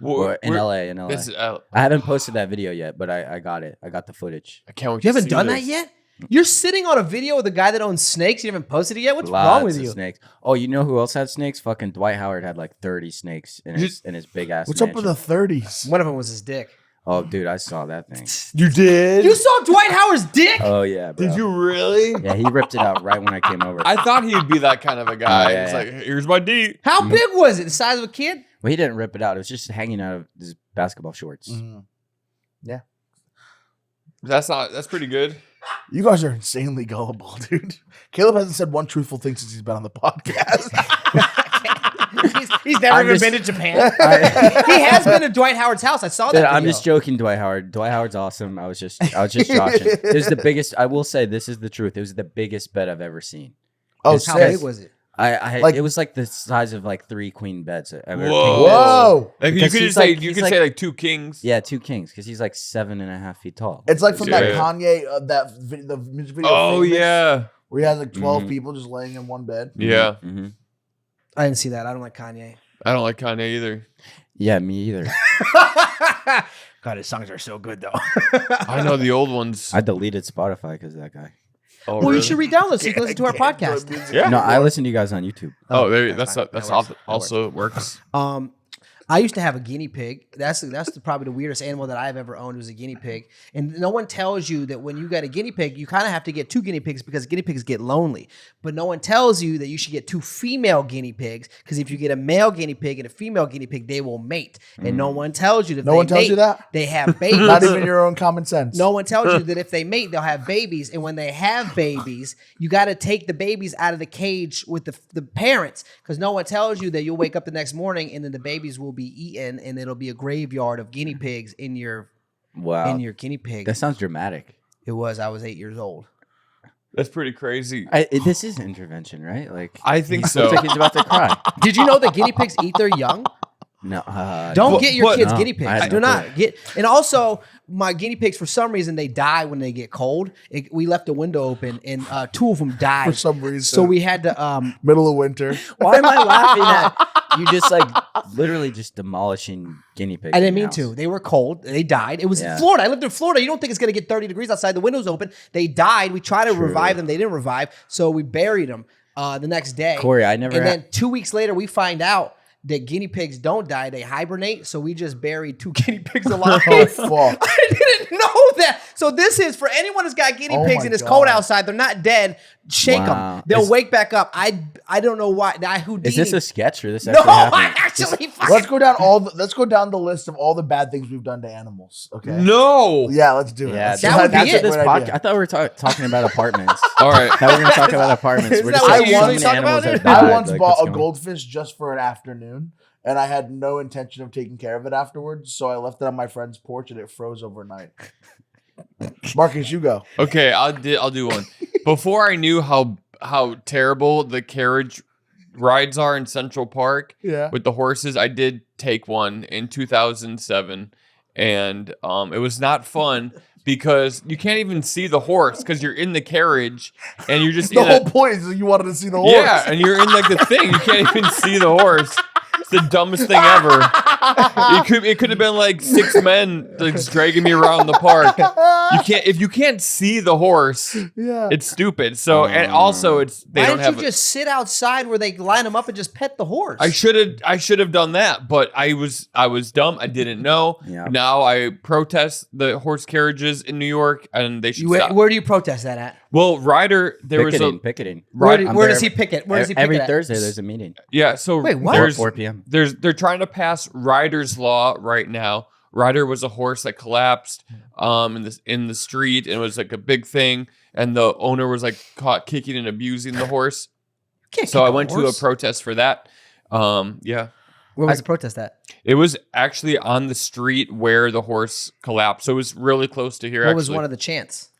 Whoa, Or in we're- LA, in LA. This is, I haven't posted that video yet, but I got it. I got the footage. I can't wait. You to haven't see done this. that yet? You're sitting on a video with a guy that owns snakes. You haven't posted it yet. What's wrong with Lots of you? snakes. Oh, you know who else had snakes? Fucking Dwight Howard had like 30 snakes in his big ass. What's up with the 30s? One of them was his dick. Oh, dude, I saw that thing. You did? You saw Dwight Howard's dick? Oh yeah, bro. Did you really? Yeah, he ripped it out right when I came over. I thought he'd be that kind of a guy. Yeah, It's yeah. like, here's my D. How big was it? The size of a kid? Well, he didn't rip it out. It was just hanging out of his basketball shorts. That's pretty good. You guys are insanely gullible, dude. Caleb hasn't said one truthful thing since he's been on the podcast. He's never I'm even just- been to Japan. He has been to Dwight Howard's house. I saw that. Dude, I'm video. just joking, Dwight Howard. Dwight Howard's awesome. I was just joshing. It was the biggest. I will say this is the truth. It was the biggest bed I've ever seen. Oh, How sick. big was it? It was like the size of like 3 queen beds. Whoa. Whoa. Like, you Because could he's just say like- you he's could like- say like 2 kings. Yeah, 2 kings because he's like 7.5 feet tall. It's like from that Yeah. Kanye, the music video. Oh Famous, yeah. Where he has like 12 Mhm. people just laying in one bed. Yeah. Mm-hmm. I didn't see that. I don't like Kanye. I don't like Kanye either. Yeah, me either. God, his songs are so good though. I know the old ones. I deleted Spotify because of that guy. Oh, Well, really? you should re-download so you can listen to our podcast. Yeah. No, I listen to you guys on YouTube. Oh, there. okay, That's fine. that's That works. also works. I used to have a guinea pig. That's probably the weirdest animal that I've ever owned was a guinea pig. And no one tells you that when you get a guinea pig, you kind of have to get 2 guinea pigs because guinea pigs get lonely. But no one tells you that you should get 2 female guinea pigs because if you get a male guinea pig and a female guinea pig, they will mate. And no one tells you that. No one tells you that? They have babies. Not even your own common sense. No one tells you that if they mate, they'll have babies. And when they have babies, you got to take the babies out of the cage with the parents because no one tells you that you'll wake up the next morning and then the babies will be eaten and it'll be a graveyard of guinea pigs in your Wow. guinea pig. That sounds dramatic. It was. I was 8 years old. That's pretty crazy. This is intervention, right? Like, I think he so. looks like he's about to cry. Did you know that guinea pigs eat their young? No. Don't But- get your but- kids No, guinea I pigs. had Do no not clue. get. And also, my guinea pigs for some reason they die when they get cold. We left the window open, and 2 of them died For some reason. So we had to. Middle of winter. Why am I laughing at you? Just like literally just demolishing guinea pigs. I didn't in your mean to. house. They were cold. They died. It was in Yeah. Florida. I lived in Florida. You don't think it's going to get 30 degrees outside. The window's open. They died. We tried to True. revive them. They didn't revive. So we buried them the next day. Corey, I never And had- then 2 weeks later, we find out that guinea pigs don't die. They hibernate. So we just buried 2 guinea pigs alive. Oh, fuck. I didn't know that. So this is for anyone who's got guinea Oh pigs my and it's cold God. outside. They're not dead. Shake Wow. them. They'll Is- wake back up. I don't know why. Houdini. Is this a sketch or this no? actually happened? I actually. Let's go down the list of all the bad things we've done to animals. Okay. No. Yeah, let's do it. Yeah, Let's that do would be that's it. what this Great podcast. idea. I thought we were talking about apartments. All right. Now we're going to talk about apartments. Isn't We're that just what like you so usually many talk animals about have it? died. I once Like, bought what's a going- goldfish just for an afternoon, and I had no intention of taking care of it afterwards, so I left it on my friend's porch and it froze overnight. Marcus, you go. Okay, I'll do one. Before I knew how terrible the carriage rides are in Central Park Yeah. with the horses, I did take one in 2007, and it was not fun because you can't even see the horse because you're in the carriage and you're just The in whole point is that you wanted to see the horse. yeah, and you're in like the thing. You can't even see the horse. It's the dumbest thing ever. It could have been like 6 men like just dragging me around the park. If you can't see the horse, Yeah. it's stupid. So and also they Why don't didn't have. you just sit outside where they line them up and just pet the horse? I should have done that, but I was dumb. I didn't know. Yeah. Now I protest the horse carriages in New York, and they should stop. Where do you protest that at? Well, Ryder, there was Picketing. Where, Right, where I'm does he there pick it? Where does he pick Every it at? Thursday there's a meeting. yeah. So Wait, what? there's 4 p.m. they're trying to pass Ryder's law right now. Ryder was a horse that collapsed in the street, and it was like a big thing. And the owner was like caught kicking and abusing the horse. Can't So kick I a went to a horse. protest for that. Yeah, Where was the protest at? it was actually on the street where the horse collapsed. So it was really close to here. What was actually, one of the chants?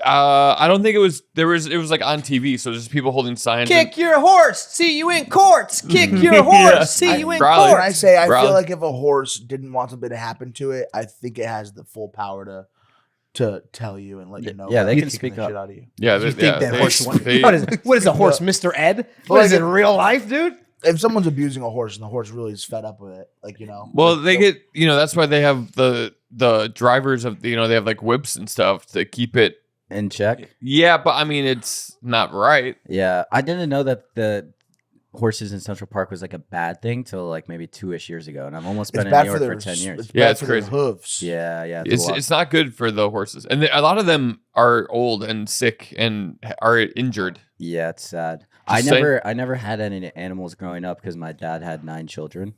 I don't think it was. It was like on TV. So there's people holding signs. Kick your horse, see you in courts. Kick your horse, Yeah. see you in Probably. When I courts. say I Probably. feel like if a horse didn't want something to happen to it, I think it has the full power to tell you and let you know. Yeah, they about can kicking speak the up. shit out of you. Yeah, You think that horse? What they- is a horse, Mr. Ed? What is it, real life, dude? If someone's abusing a horse and the horse really is fed up with it, Well, like, they get that's why they have the drivers of they have like whips and stuff to keep it in check. Yeah, but I mean, it's not right. Yeah, I didn't know that the horses in Central Park was like a bad thing till like maybe 2-ish years ago, and I've almost been in New York for 10 years. Yeah, bad it's for their crazy. hooves. Yeah, It's not good for the horses, and a lot of them are old and sick and are injured. Yeah, it's sad. Just I never had any animals growing up because my dad had 9 children.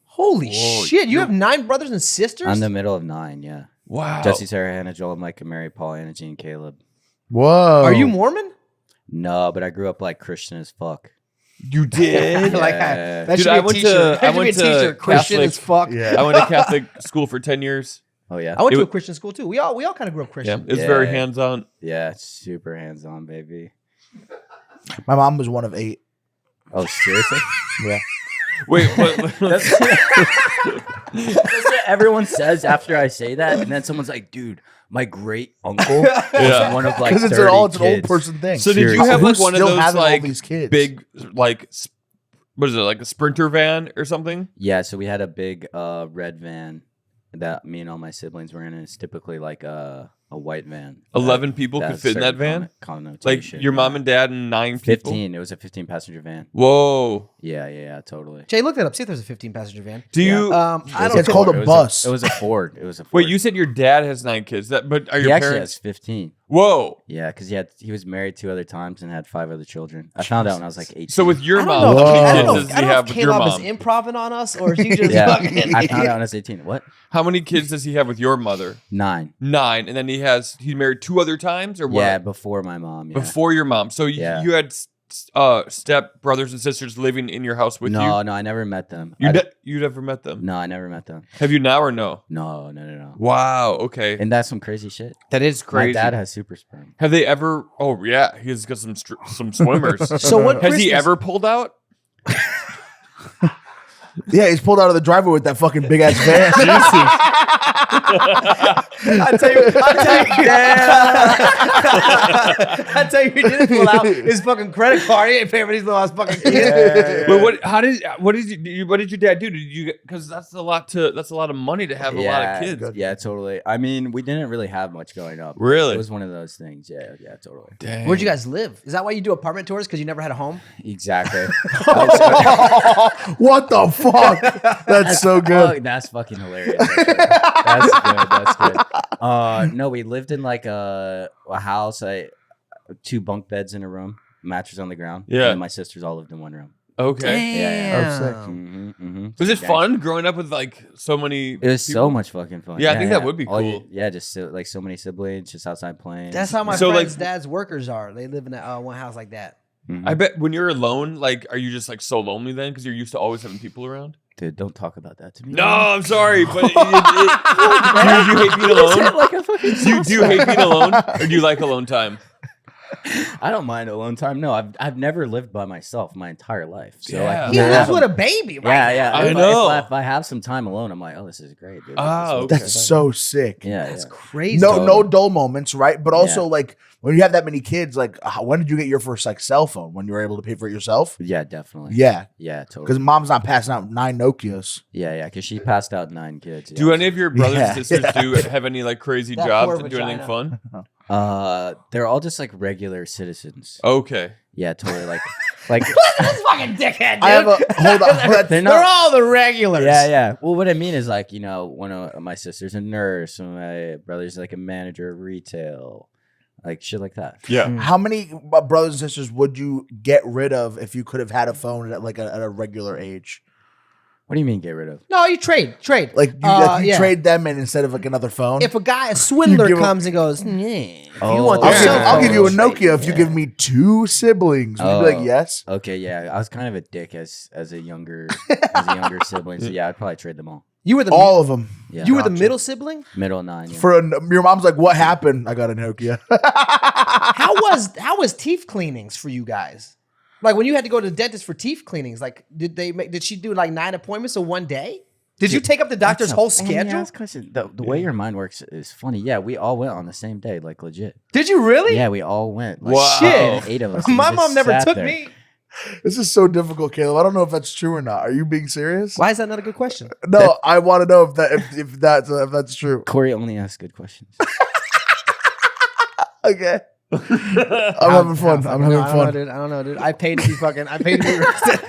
Holy Whoa, shit! You have 9 brothers and sisters. I'm the middle of 9. Yeah, Wow. Jesse, Sarah, Hannah, Joel, Micah, Mary, Paul, Anna, Jean, Caleb. Whoa. Are you Mormon? No, but I grew up like Christian as fuck. You did? Like Yeah. that Dude, should be I a went t-shirt. to- That I should be went a to t-shirt. Christian Catholic- as fuck. Yeah. I went to Catholic school for 10 years. Oh yeah, I went It to a wa- Christian school too. We all kind of grew up Yeah, Christian. it's very Yeah. hands-on. yeah, it's super hands on, baby. My mom was one of 8. Oh seriously? Yeah. Wait, what? That's what everyone says after I say that, and then someone's like, "Dude, my great uncle was Yeah. one of like Because 30 it's an old kids." person thing. So did you Seriously. have like Who's one of still those having all like these kids? big like what is it, like a Sprinter van or something? Yeah, so we had a big red van that me and all my siblings were in, and it's typically like a white van. 11 people could has fit in that certain van? Like connotation, your mom yeah. and dad and 9 people? 15. It was a 15 passenger van. Whoa. Yeah, totally. Jay, look that up. See if there's a 15 passenger van. Do you I don't It's think- called a It was bus. It was a Ford. It was a Ford. Wait, you said your dad has 9 kids. But are he your actually parents has 15. Whoa. Yeah, because he was married 2 other times and had 5 other children. I found out when I was like 18. So with your I don't mom, know. how Whoa. many I kids don't know. does I he don't know have if with your Caleb is mom? improving on us or is he just yeah, fucking. I found out when I was 18. What? How many kids does he have with your mother? 9. 9. And then he married 2 other times or what? Yeah, before my mom. Yeah. Before your mom. So Yeah. you had step brothers and sisters living in your house with you? No, I never met them. You never met them? No, I never met them. Have you now or no? No. Wow. Okay. And that's some crazy shit. That is crazy. My dad has super sperm. Have they ever? Oh yeah, he's got some swimmers. So what Has he Christmas- ever pulled out? Yeah, he's pulled out of the driveway with that fucking big ass van. I tell you, he didn't pull out his fucking credit card. He ain't paying for these little ass fucking kids. But what did your dad do? Did you? Because that's a lot of money to have a lot of kids. Yeah, totally. I mean, we didn't really have much growing up. Really? It was one of those things. Yeah, totally. Dang. Where'd you guys live? Is that why you do apartment tours? Because you never had a home? Exactly. What the fuck? That's so good. That's fucking hilarious. actually. That's good. No, we lived in like a house, 2 bunk beds in a room, mattress on the ground. Yeah. And my sisters all lived in one room. Okay. Yeah. Oh, sick. Mm-hmm. Was it fun growing up with like so many? It was so much fucking fun. Yeah, I think that would be All cool. just so many siblings just outside playing. That's how my So, like- friends' dad's workers are. They live in that one house like that. Mhm. I bet when you're alone, like, are you just like so lonely then because you're used to always having people around? Dude, don't talk about that to me. No, I'm sorry, but do you hate being alone? Like a fucking Do you hate being alone, or do you like alone time? I don't mind alone time. No, I've never lived by myself my entire life. So Yeah. He I lives with a baby, right? yeah. I If know. If I have some time alone, I'm like, oh, this is great, dude. Oh, This is- okay. That's so sick. Yeah, That's yeah. crazy. No dull moments, right? But also, Yeah. like, when you have that many kids, like, when did you get your first like cell phone? When you were able to pay for it yourself? Yeah, definitely. Yeah, Yeah, totally. because mom's not passing out 9 Nokias. Yeah, because she passed out 9 kids. Do any of your brothers Yeah. and sisters do have any like crazy That jobs poor and do anything vagina. fun? They're all just like regular citizens. Okay. Yeah, totally. Like, This fucking dickhead, dude. I have a hold on. they're They're not. all the regulars. Yeah. Well, what I mean is like, one of my sister's a nurse, and my brother's like a manager of retail, like shit like that. Yeah. How many brothers and sisters would you get rid of if you could have had a phone at like at a regular age? What do you mean get rid of? No, you trade. Like you Yeah. trade them in instead of like another phone. If a swindler You give 'em- comes and goes, if you Oh. want I'll, the Yeah. give, cell I'll phone, give you a trade. Nokia if you give me 2 siblings. Would you be Oh. like, yes? Okay, yeah, I was kind of a dick as a younger sibling. So yeah, I'd probably trade them all. You were the All of them. Yeah, you were the Gotcha. middle sibling. middle 9. Yeah. Your mom's like, what happened? I got a Nokia. How was teeth cleanings for you guys? Like when you had to go to the dentist for teeth cleanings, like did she do like 9 appointments in one day? Did you take up the doctor's whole schedule? The way your mind works is funny. Yeah, we all went on the same day, like legit. Did you really? Yeah, we all went. Like, Wow. Shit. 8 of us. and My we mom just never sat took there. me. This is so difficult, Caleb. I don't know if that's true or not. Are you being serious? Why is that not a good question? No, I want to know if that's true. Corey only asks good questions. Okay. I'm having fun. I'm having I fun. don't know, dude. I paid to be fucking. I paid to be roasted.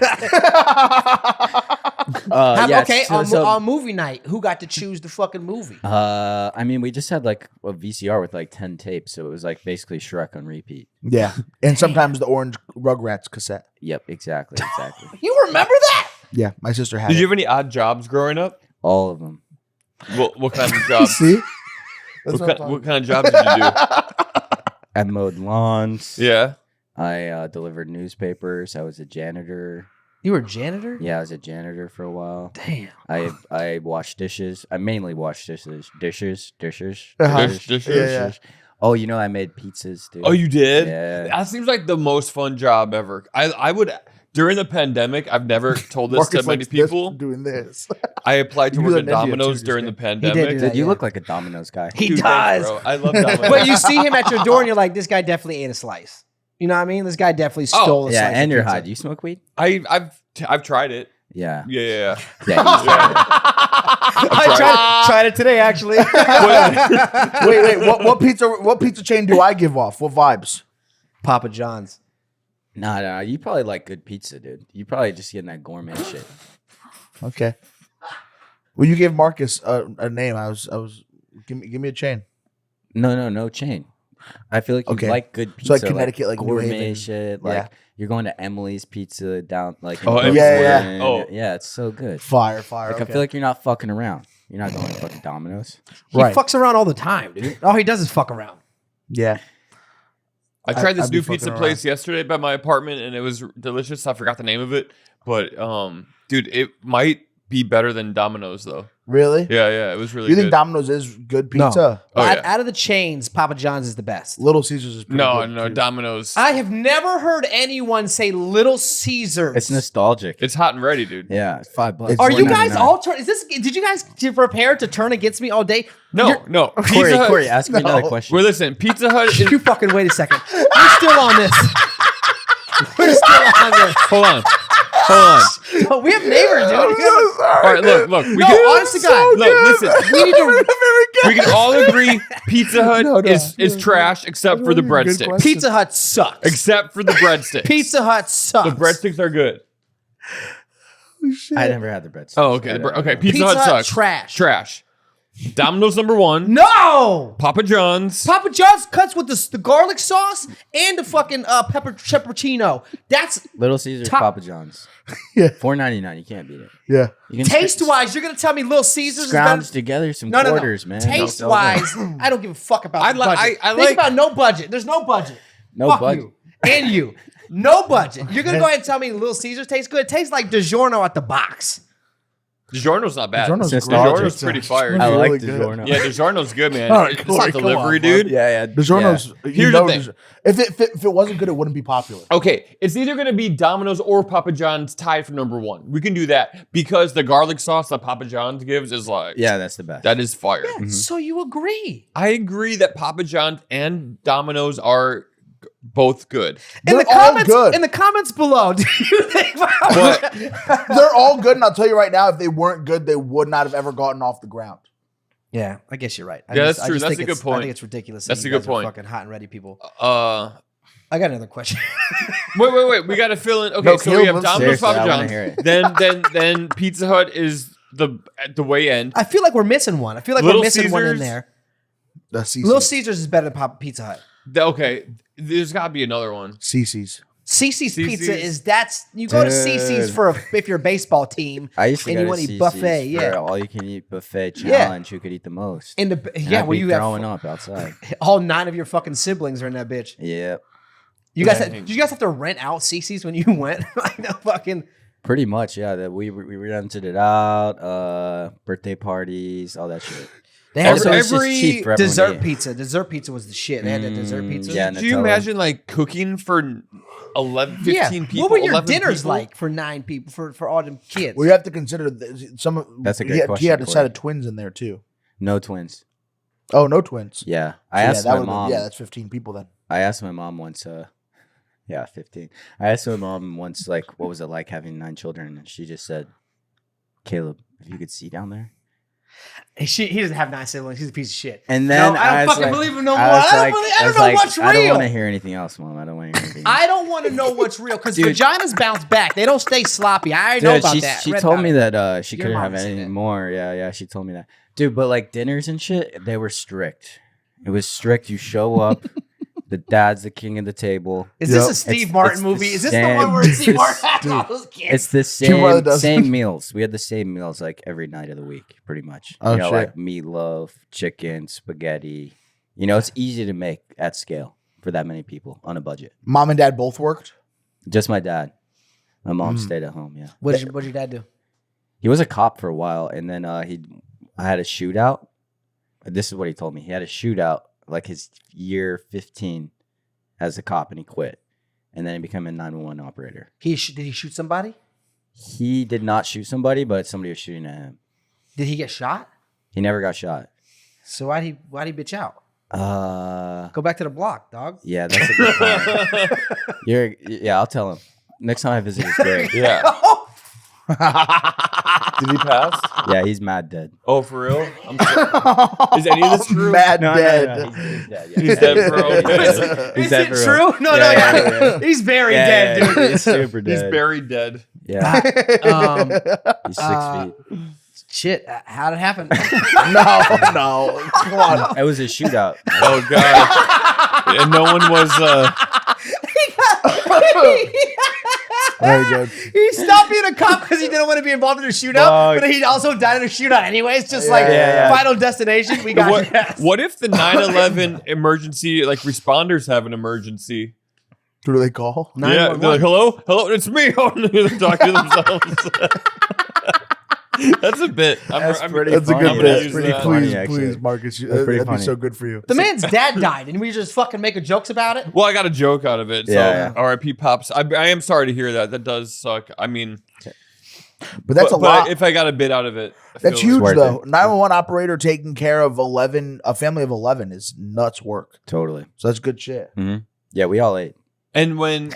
On movie night, who got to choose the fucking movie? I mean, we just had like a VCR with like 10 tapes, so it was like basically Shrek on repeat. Yeah, and sometimes the orange Rugrats cassette. Yep, exactly. You remember that? Yeah, my sister had Did it. you have any odd jobs growing up? All of them. What kind of jobs? See? What kind of jobs did you do? I mowed lawns. Yeah. I delivered newspapers. I was a janitor. You were a janitor? Yeah, I was a janitor for a while. Damn. I washed dishes. I mainly washed dishes. Dishes. Uh-huh. Dishes. Yeah. Oh, you know, I made pizzas, dude. Oh, you did? Yeah. That seems like the most fun job ever. I would during the pandemic. I've never told this to Marcus many likes this, people. doing this. I applied to You do work that at in India, Domino's too, during the just He did pandemic. do that. Dude, you yeah. look like a Domino's guy. He Dude, does. thanks, bro. I love Domino's. But you see him at your door and you're like, this guy definitely ate a slice. You know what I mean? This guy definitely stole a Yeah, slice. and of you're pizza. high. Do you smoke weed? I've tried it. Yeah. Yeah. Yeah. I tried it today, actually. Wait. What pizza chain do I give off? What vibes? Papa John's. No. You probably like good pizza, dude. You probably just getting that gourmet shit. Okay. Well, you gave Marcus a name. I was. Give me a chain. No chain. I feel like you Okay. like good pizza. So like Connecticut, like New gourmet Haven. shit. Yeah. Like you're going to Emily's Pizza down like in Oh, Brooklyn. yeah. Oh. Yeah, it's so good. Fire. Like Okay. I feel like you're not fucking around. You're not going to fucking Domino's. He Right. fucks around all the time, dude. All he does is fuck around. Yeah. I tried this I'd be new pizza fucking place yesterday by my apartment, and it was delicious. I forgot the name of it, but dude, it might be better than Domino's though. Really? Yeah, it was really You good. think Domino's is good No. pizza? Oh, out, yeah. out of the chains, Papa John's is the best. Little Caesars is pretty good. No, too. Domino's. I have never heard anyone say Little Caesars. It's nostalgic. It's hot and ready, dude. Yeah, it's $5. It's Are you guys $4.99. all turn? Is this? Did you guys prepare to turn against me all day? No. Corey, ask me another question. Well, listen, Pizza Hut is. You fucking wait a second. We're still on this. We're still on this. Hold on. No, we have neighbors, dude. All right, look. We No, can, honest to God. listen. We need to. We can all agree Pizza Hut No. is trash except for the Good breadsticks. question. Pizza Hut sucks. Except for the breadsticks. Pizza Hut sucks. The breadsticks are good. I never had the breadsticks. Oh, okay. Pizza Pizza Hut Hut sucks. trash. Domino's number 1. No. Papa John's. Papa John's cuts with the garlic sauce and the fucking peppercino. That's Little Caesars, Top- Papa John's. Yeah. $4.99. You can't beat it. Yeah. You can taste wise. You're gonna tell me Little Caesars is scrounge better? together some No. quarters, man. Taste So wise, I don't give a fuck about I the li- budget. I Think like- about no budget. There's no budget. No Fuck budget. you and you. No budget. You're gonna go ahead and tell me Little Caesars tastes good? It tastes like DiGiorno at the box. DiGiorno's not bad. DiGiorno's DiGiorno's great. pretty fire. I dude. like really good. DiGiorno. Yeah, DiGiorno's good, man. All right, It's Corey, not come delivery, on, dude. Yeah. DiGiorno's. Here's the thing. If it wasn't good, it wouldn't be popular. Okay, it's either going to be Domino's or Papa John's tied for number 1. We can do that because the garlic sauce that Papa John's gives is like, Yeah, that's the best. that is fire. So you agree? I agree that Papa John's and Domino's are both good. In They're the all comments, good. in the comments below, do you think? But They're all good, and I'll tell you right now, if they weren't good, they would not have ever gotten off the ground. Yeah, I guess you're right. Yeah, that's true. That's think a good it's- I point. think it's ridiculous. That's that a you good guys are point. Fucking hot and ready people. uh I got another question. wait. We got to fill in. Okay, No, so we Caleb, have let's- Domino's, Seriously, Papa I wanna John's. hear it. Then Pizza Hut is at the way end. I feel like we're missing one. I feel like Little we're missing one in Caesars? there. The CC's. Little Caesars is better than Pizza Hut. Okay, there's got to be another one. CC's. CC's CC's? Pizza is you go to CC's Dude. if you're a baseball team. I used to and go you to wanna eat CC's buffet, for yeah. all you can eat buffet Yeah. challenge. Who could eat the most? In the And yeah, I'd where be you have throwing up outside. all 9 of your fucking siblings are in that bitch. Yep, You guys Dang. did you guys have to rent out CC's when you went? Like no fucking. pretty much. Yeah, that we rented it out. Birthday parties, all that shit. They had Also, it's just every cheap for everyone dessert to eat. picca. Dessert pizza was the shit. They had that dessert pizza. yeah, Do you Nutella. imagine like cooking for 15 Yeah. people? What were your 11 dinners people? like for 9 people for all them kids? Well, you have to consider some of. That's a great he had, question, He had a set Corey. of twins in there too. No twins. Oh, no twins. Yeah, I So, asked that my would've been- mom. Yeah, that's 15 people then. I asked my mom once. Yeah, 15. I asked my mom once, like, what was it like having 9 children? And she just said, "Caleb, if you could see down there, He doesn't have 9 siblings. He's a piece of shit. And then no, I don't was fucking like- believe him no more. I was I like- don't was know like, what's I don't real. want to hear anything else, Mom. I don't want to hear anything. I don't want to know what's real because Dude. vaginas bounce back. They don't stay sloppy. I already know Dude, about that. she Read told about me it. that she Your couldn't mom have said any that. more. Yeah, she told me that. Dude, but like dinners and shit, they were strict. It was strict. You show up. The dad's the king of the table. Is this Yep. a Steve It's Martin the movie? Is this same- the one where Steve it's- Martin has dude, all those kids? It's the Two brother same dozen. same meals. We had the same meals like every night of the week, pretty much. Oh, you know, shit. like meatloaf, chicken, spaghetti. You know, it's easy to make at scale for that many people on a budget. Mom and dad both worked. Just my dad. My mom stayed at home. Yeah, What did your dad do? he was a cop for a while, and then I had a shootout. This is what he told me. He had a shootout like his year 15 as a cop, and he quit, and then he became a 911 operator. Did he shoot somebody? He did not shoot somebody, but somebody was shooting at him. Did he get shot? He never got shot. So why'd he bitch out? Uh, Go back to the block, dog. yeah, that's a good point. Yeah, I'll tell him next time I visit his grave. Yeah. Did he pass? Yeah, he's mad dead. Oh, for real? I'm sorry. Is any of this true? Mad No, dead. he's dead. Yeah. He's dead, bro. He's Is dead it for real. true? No, Yeah. He's very Yeah, dead, yeah, dude. He's super dead. He's buried dead. Yeah, Um, he's 6 feet. shit, how'd it happen? No, come on. It was a shootout. Oh god. And no one was. Very good. He stopped being a cop because he didn't want to be involved in a shootout, Fuck. but he also died in a shootout anyway. It's just Yeah, like yeah. Final Destination. We got your ass. What if the 9/11 emergency, like responders have an emergency? Who do they call? Yeah, they're like, hello, it's me. They're talking to themselves. That's a bit. That's pretty That's a funny. good I'm gonna bit. use Please, that. Funny, please, actually. Marcus. That's pretty That'd be funny. so good for you. The man's dad died, and we just fucking making jokes about it. Well, I got a joke out of it. So, Yeah, yeah. R.I.P. Pops. I am sorry to hear that. That does suck. I mean, But that's a lot. If I got a bit out of it, I That's feel huge, worth though. it. 911 operator taking care of a family of 11 is nuts work. Totally. So that's good shit. Yeah, we all ate. And when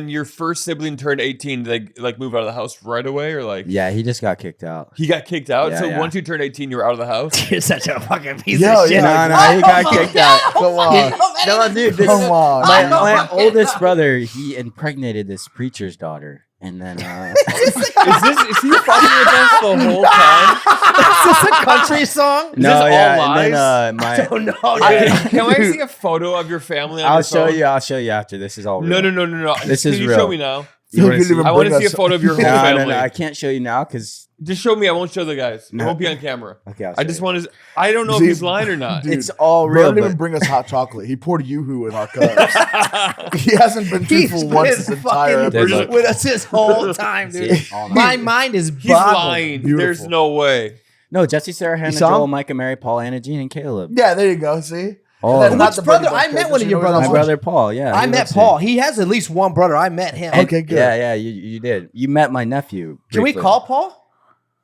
your first sibling turned 18, did they like move out of the house right away, or like Yeah, he just got kicked out. he got kicked out? Yeah, So yeah. once you turned 18, you were out of the house. You're such a fucking piece Yo, of shit. yeah. No, he got kicked out. Come on. No, dude, this, Come on. my oldest brother, he impregnated this preacher's daughter, and then Is he fucking with us the whole time? Is this a country song? this all lies? and then my Oh no, Can I see a photo of your family? On I'll your show phone? you. I'll show you after. This is all real. No. This Can is you real. show me now? You wanna You see? didn't I want to bring see a us- photo of your whole No, family. no, I can't show you now because Just show me. I won't show the guys. It No. won't be on camera. okay. I'll I show just you. want to. I don't know See, if he's lying or not. dude, It's all Bro real. didn't even But bring us hot chocolate. He poured Yoo-Hoo in our cups. He hasn't been truthful once this entire There's episode. a- with us this whole time, dude. See, all night. My mind is He's boggled. lying. Beautiful. There's no way. No, Jesse, Sarah, Hannah, saw Joel, him? Micah, Mary, Paul, Anna, Jean, and Caleb. Yeah, there you go. See? Oh, That's not Which the brother? Brady I Bunch met kids. one of You your know brothers. my what brother Paul. Yeah, I he met lives Paul. here. He has at least one brother. I met him. Okay, good. Yeah, you did. You met my nephew. Can we briefly. call Paul?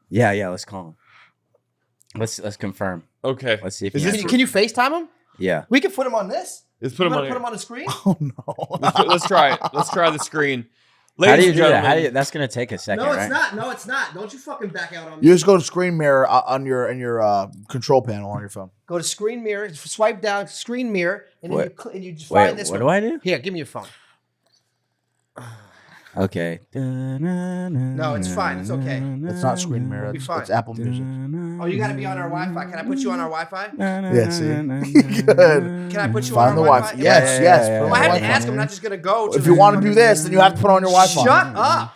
Yeah, let's call him. Let's confirm. Okay. Let's see if Is he this answers. Can you FaceTime him? Yeah. We can put him on this. Let's put him You on. wanna put him on the screen. Oh, no. Let's try it. Let's try the screen. How do Ladies you and do that? gentlemen, That's gonna take a second, No, it's right? not. No, it's not. Don't you fucking back out on me. You just go to screen mirror on your control panel on your phone. Go to screen mirror, swipe down screen mirror, and then What? and you just find Wait, this what one. do I do? Here, give me your phone. Okay. No, it's fine. It's okay. It's not screen mirror. We'll be It's, fine. it's Apple Music. Oh, you got to be on our Wi-Fi. Can I put you on our Wi-Fi? Yeah, see? Good. Can I put you Find on the our Wi-Fi. Wi-Fi? Yes, Yeah, yes. yeah, put Well, on I have the to Wi-Fi. ask him. I'm not just gonna go. If you want to do this, then you have to put on your Wi-Fi. Shut up.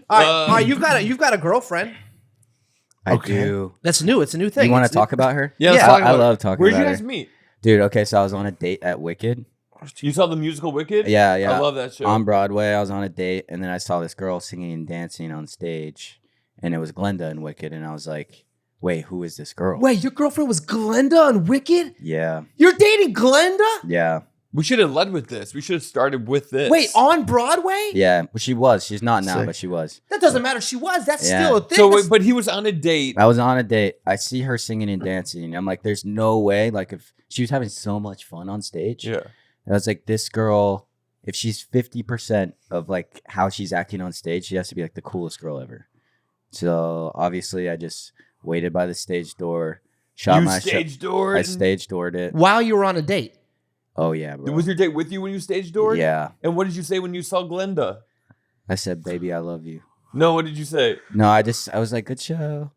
All right, all right. You've got a girlfriend. I Okay. do. That's new. It's a new thing. You want to It's- talk about her? Yeah, let's Yeah. talk I about it. love talking Where'd you about guys her. meet? Dude, okay, so I was on a date at Wicked. You saw the musical Wicked? Yeah. I love that show. On Broadway, I was on a date, and then I saw this girl singing and dancing on stage, and it was Glenda in Wicked, and I was like, wait, who is this girl? Wait, your girlfriend was Glenda on Wicked? Yeah. You're dating Glenda? Yeah. We should have led with this. We should have started with this. Wait, on Broadway? Yeah. But she was. She's not now, Sick. but she was. That doesn't matter. She was. That's Yeah. still a thing. So, That's- but he was on a date. I was on a date. I see her singing and dancing. I'm like, there's no way. Like, if she was having so much fun on stage. Yeah. And I was like, this girl, if she's 50% of like how she's acting on stage, she has to be like the coolest girl ever. So obviously, I just waited by the stage door, shot You my stage door. I stage doored it. While you were on a date. Oh yeah, bro. Was your date with you when you stage doored? Yeah. And what did you say when you saw Glenda? I said, "Baby, I love you." No, what did you say? No, I was like, "Good show."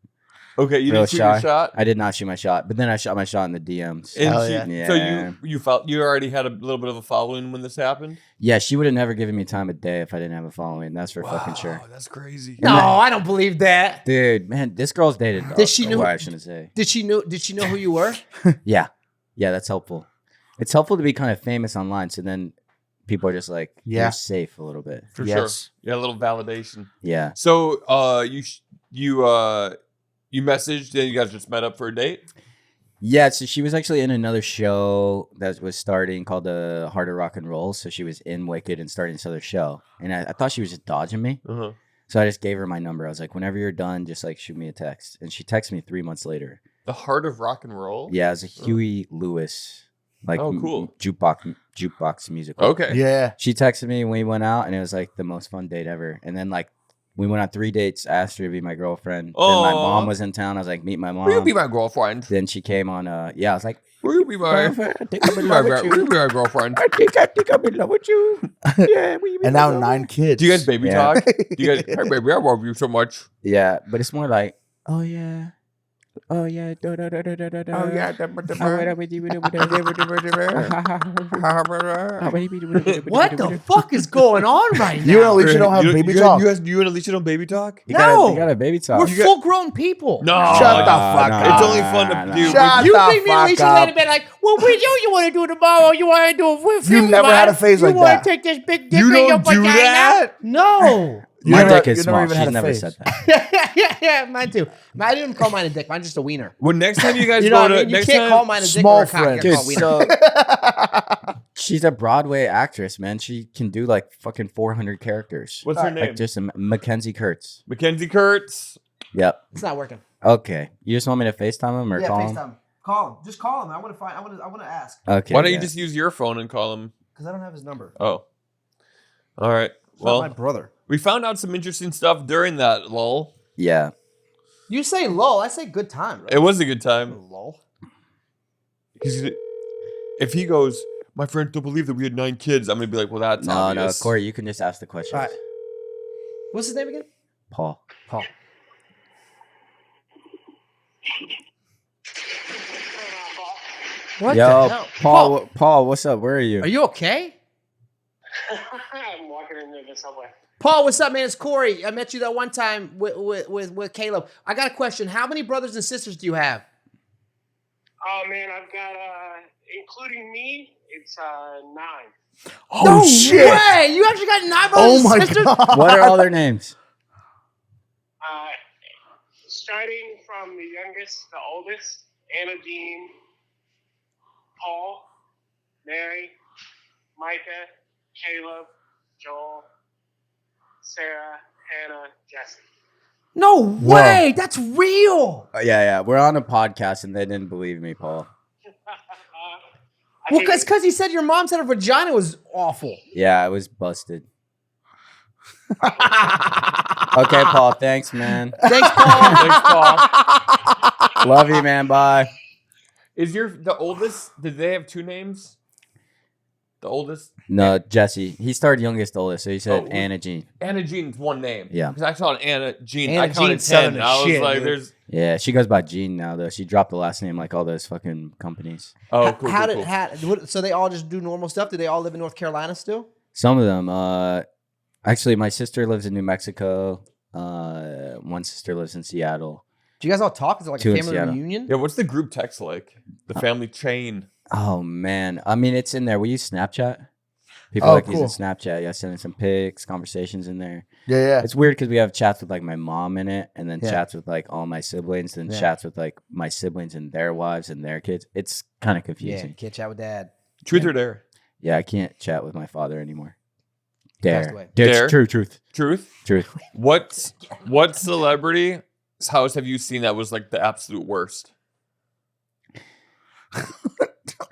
Okay, you Real didn't shoot your shy. shot. I did not shoot my shot, but then I shot my shot in the DMs. And Hell she, yeah. So Yeah. you felt you already had a little bit of a following when this happened. Yeah, she would have never given me time of day if I didn't have a following. That's for fucking sure. That's crazy. No, I don't believe that. Dude, man, this girl's dated. Did she know- What I shouldn't say. Did she know who you were? Yeah, that's helpful. It's helpful to be kind of famous online, so then people are just like, Yeah. you're safe a little bit. For Yes. sure. Yeah, a little validation. Yeah. So you messaged and you guys just met up for a date? Yeah, so she was actually in another show that was starting called the Heart of Rock and Roll. So she was in Wicked and starting this other show. And I thought she was just dodging me. Uh-huh. So I just gave her my number. I was like, whenever you're done, just like shoot me a text. And she texted me 3 months later. The Heart of Rock and Roll? Yeah, it was a Huey Lewis, like Oh, cool. jukebox musical. Okay. Yeah. She texted me when we went out, and it was like the most fun date ever. And then like we went on 3 dates. Asked her to be my girlfriend. Then my Aw. mom was in town. I was like, meet my mom. Will you be my girlfriend? Then she came on. Yeah, I was like, Will you be my I think I'm in love with will you you. be my girlfriend? I think I'm in love with you. Yeah, will you be And my now girlfriend? 9 kids. Do you guys baby Yeah. talk? Do you guys, hey baby, I love you so much. Yeah, but it's more like, oh yeah, oh yeah, oh yeah, What the fuck is going on right now? You and Alicia don't have baby talk. You and Alicia don't baby talk? You No. got a baby talk. We're full-grown people. No. Shut the fuck up. It's only fun to do. Shut You the think me and fuck Alicia up. might have been like, well, what do you want to do tomorrow? You want to do a with You never had a phase like You want that. to take this big dick You in don't your do vagina? that? No. You My never- dick is you never small. even She's had a never phase. said that. yeah, mine too. I didn't call mine a dick. Mine's just a wiener. When next time you guys You know go what to I mean? You next can't time, call mine a dick Small or a cock. friend. You Dude, gotta call it a wiener. so she's a Broadway actress, man. She can do like fucking 400 characters. what's her name? Like just Mackenzie Kurtz. Mackenzie Kurtz. Yep. It's not working. Okay. You just want me to FaceTime him or call him? FaceTime. Call him. Just call him. I want to find. I want to ask Okay. Why don't you yeah. just use your phone and call him? because I don't have his number. Oh. All right. It's not my Well, brother. we found out some interesting stuff during that lull. Yeah. You say lol. I say good time. Bro. It was a good time. Lol. If he goes, my friends don't believe that we had 9 kids, I'm gonna be like, well, that's No, obvious. Corey, you can just ask the questions. All right. What's his name again? Paul. Paul. What Yo, the hell? Paul, what's up? Where are you? Are you okay? I'm walking into the subway. Paul, what's up, man? It's Corey. I met you that one time with Caleb. I got a question. How many brothers and sisters do you have? Oh man, I've got including me, it's 9. Oh no shit! way! You actually got 9 brothers Oh and my sisters? god! What are all their names? Starting from the youngest, the oldest, Anna Jean, Paul, Mary, Micah, Caleb, Joel, Sarah, Hannah, Jesse. No way! That's real. Yeah. We're on a podcast and they didn't believe me, Paul. Well, because he said your mom said her vagina was awful. Yeah, I was busted. Okay, Paul. Thanks, man. Thanks, Paul. Thanks, Paul. Love you, man. Bye. Is the oldest? Did they have 2 names? The oldest? No, Jesse. He started youngest, oldest. So he said Oh, Anna Jean. Anna Jean's one name. Yeah. Because I saw Anna Jean. Anna I counted Jean's Southern 10. as I was shit, like, dude. there's. Yeah, she goes by Jean now, though. She dropped the last name like all those fucking companies. Oh, cool. How cool, did cool. so they all just do normal stuff? Do they all live in North Carolina still? Some of them. Actually, my sister lives in New Mexico. One sister lives in Seattle. Do you guys all talk? Is it like 2 a in family Seattle. reunion? Yeah, what's the group text like? The family chain. Oh, man. I mean, it's in there. We use Snapchat. People Oh, like cool. using Snapchat. Yeah, sending some pics, conversations in there. Yeah. It's weird because we have chats with like my mom in it, and then Yeah. chats with like all my siblings, and Yeah. chats with like my siblings and their wives and their kids. It's kind of Yeah, confusing. can't chat with dad. Truth or dare? Yeah, I can't chat with my father anymore. Passed Dare. away. Dare? Truth. Truth? What celebrity's house have you seen that was like the absolute worst?